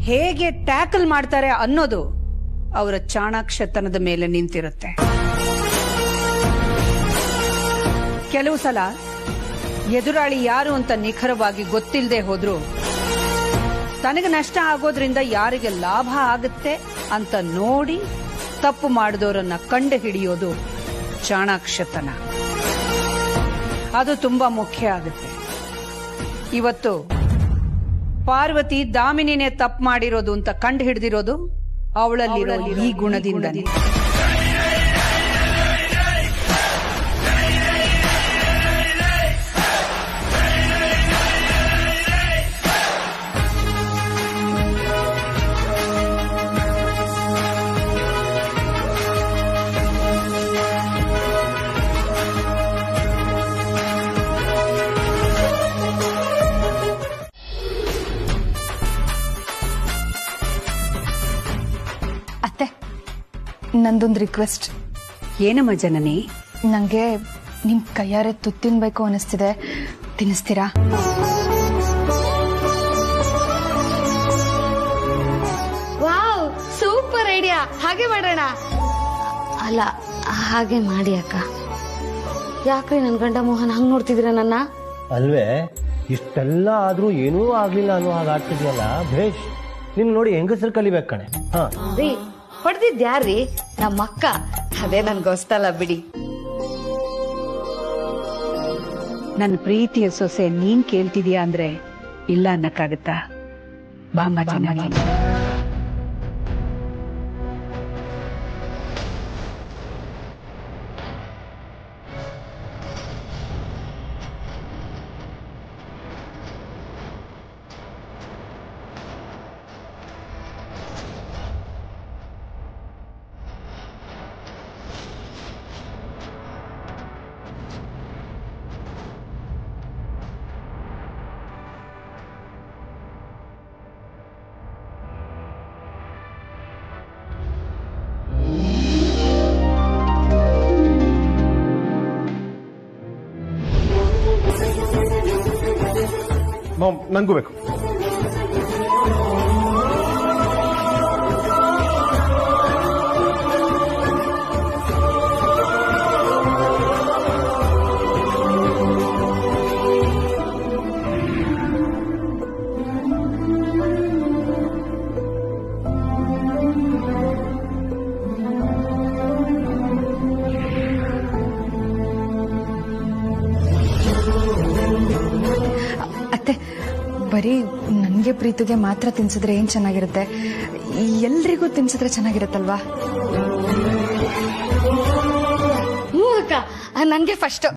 ಹೇಗೆ ಟ್ಯಾಕಲ್ ಮಾಡ್ತಾರೆ ಅನ್ನೋದು ಅವರ ಚಾಣಾಕ್ಷತನದ ಮೇಲೆ ನಿಂತಿರುತ್ತೆ. ಕೆಲವು ಸಲ ಎದುರಾಳಿ ಯಾರು ಅಂತ ನಿಖರವಾಗಿ ಗೊತ್ತಿಲ್ಲದೆ ಹೋದ್ರು ತನಗೆ ನಷ್ಟ ಆಗೋದ್ರಿಂದ ಯಾರಿಗೆ ಲಾಭ ಆಗುತ್ತೆ ಅಂತ ನೋಡಿ ತಪ್ಪು ಮಾಡಿದವರನ್ನ ಕಂಡು ಹಿಡಿಯೋದು ಚಾಣಾಕ್ಷತನ. ಅದು ತುಂಬಾ ಮುಖ್ಯ ಆಗುತ್ತೆ. ಇವತ್ತು ಪಾರ್ವತಿ ದಾಮಿನಿನೇ ತಪ್ಪು ಮಾಡಿರೋದು ಅಂತ ಕಂಡು ಹಿಡಿದಿರೋದು ಅವಳಲ್ಲಿರೋ ಈ ಗುಣದಿಂದನೇ.
ಅತ್ತೆ, ನಂದೊಂದು ರಿಕ್ವೆಸ್ಟ್.
ಏನಮ್ಮ ಜನನಿ?
ನಂಗೆ ನಿಮ್ ಕೈಯಾರೆ ತುತ್ತು ತಿನ್ಬೇಕು ಅನಿಸ್ತಿದೆ, ತಿನ್ನಿಸ್ತೀರಾ?
Wow, super idea. ಹಾಗೆ ಮಾಡೋಣ. ಅಲ್ಲ, ಹಾಗೆ ಮಾಡಿ ಅಕ್ಕ. ಯಾಕ್ರಿ ನನ್ ಗಂಡ ಮೋಹನ್ ಹಂಗ್ ನೋಡ್ತಿದ್ದೀರ ನನ್ನ?
ಅಲ್ವೇ, ಇಷ್ಟೆಲ್ಲ ಆದ್ರೂ ಏನೂ ಆಗ್ಲಿಲ್ಲ ಅನ್ನೋ ಹಾಗೆ ಆಡ್ತಿದ್ಯಲ್ಲ ಭೇಷ್. ನಿನ್ ನೋಡಿ ಹೆಂಗಸರು ಕಲಿಬೇಕು ಕಣೆ. ಹಾ
ರೀ, ಹೊಡೆದಿದ್ಯಾರ್ರಿ? ನಮ್ಮ ಅಕ್ಕ. ಅದೇ ನನ್ಗೊಸ್ತಲ್ಲ ಬಿಡಿ.
ನನ್ನ ಪ್ರೀತಿಯ ಸೊಸೆ ನೀನ್ ಕೇಳ್ತಿದೀಯಾ ಅಂದ್ರೆ ಇಲ್ಲ ಅನ್ನಕ್ಕಾಗತ್ತಾ? ಬಾಮ್ಮ ಜನನಿ.
ಮಾಮ್, ನಂಗೂ ಬೇಕು.
ಅತ್ತೆ, ಬರೀ ನನಗೆ ಪ್ರೀತಿಗೆ ಮಾತ್ರ ತಿನ್ಸಿದ್ರೆ ಏನ್ ಚೆನ್ನಾಗಿರುತ್ತೆ? ಎಲ್ರಿಗೂ ತಿನ್ಸಿದ್ರೆ ಚೆನ್ನಾಗಿರುತ್ತಲ್ವಾ?
ಹ್ಞೂ ಅಕ್ಕ, ನಂಗೆ ಫಸ್ಟ್.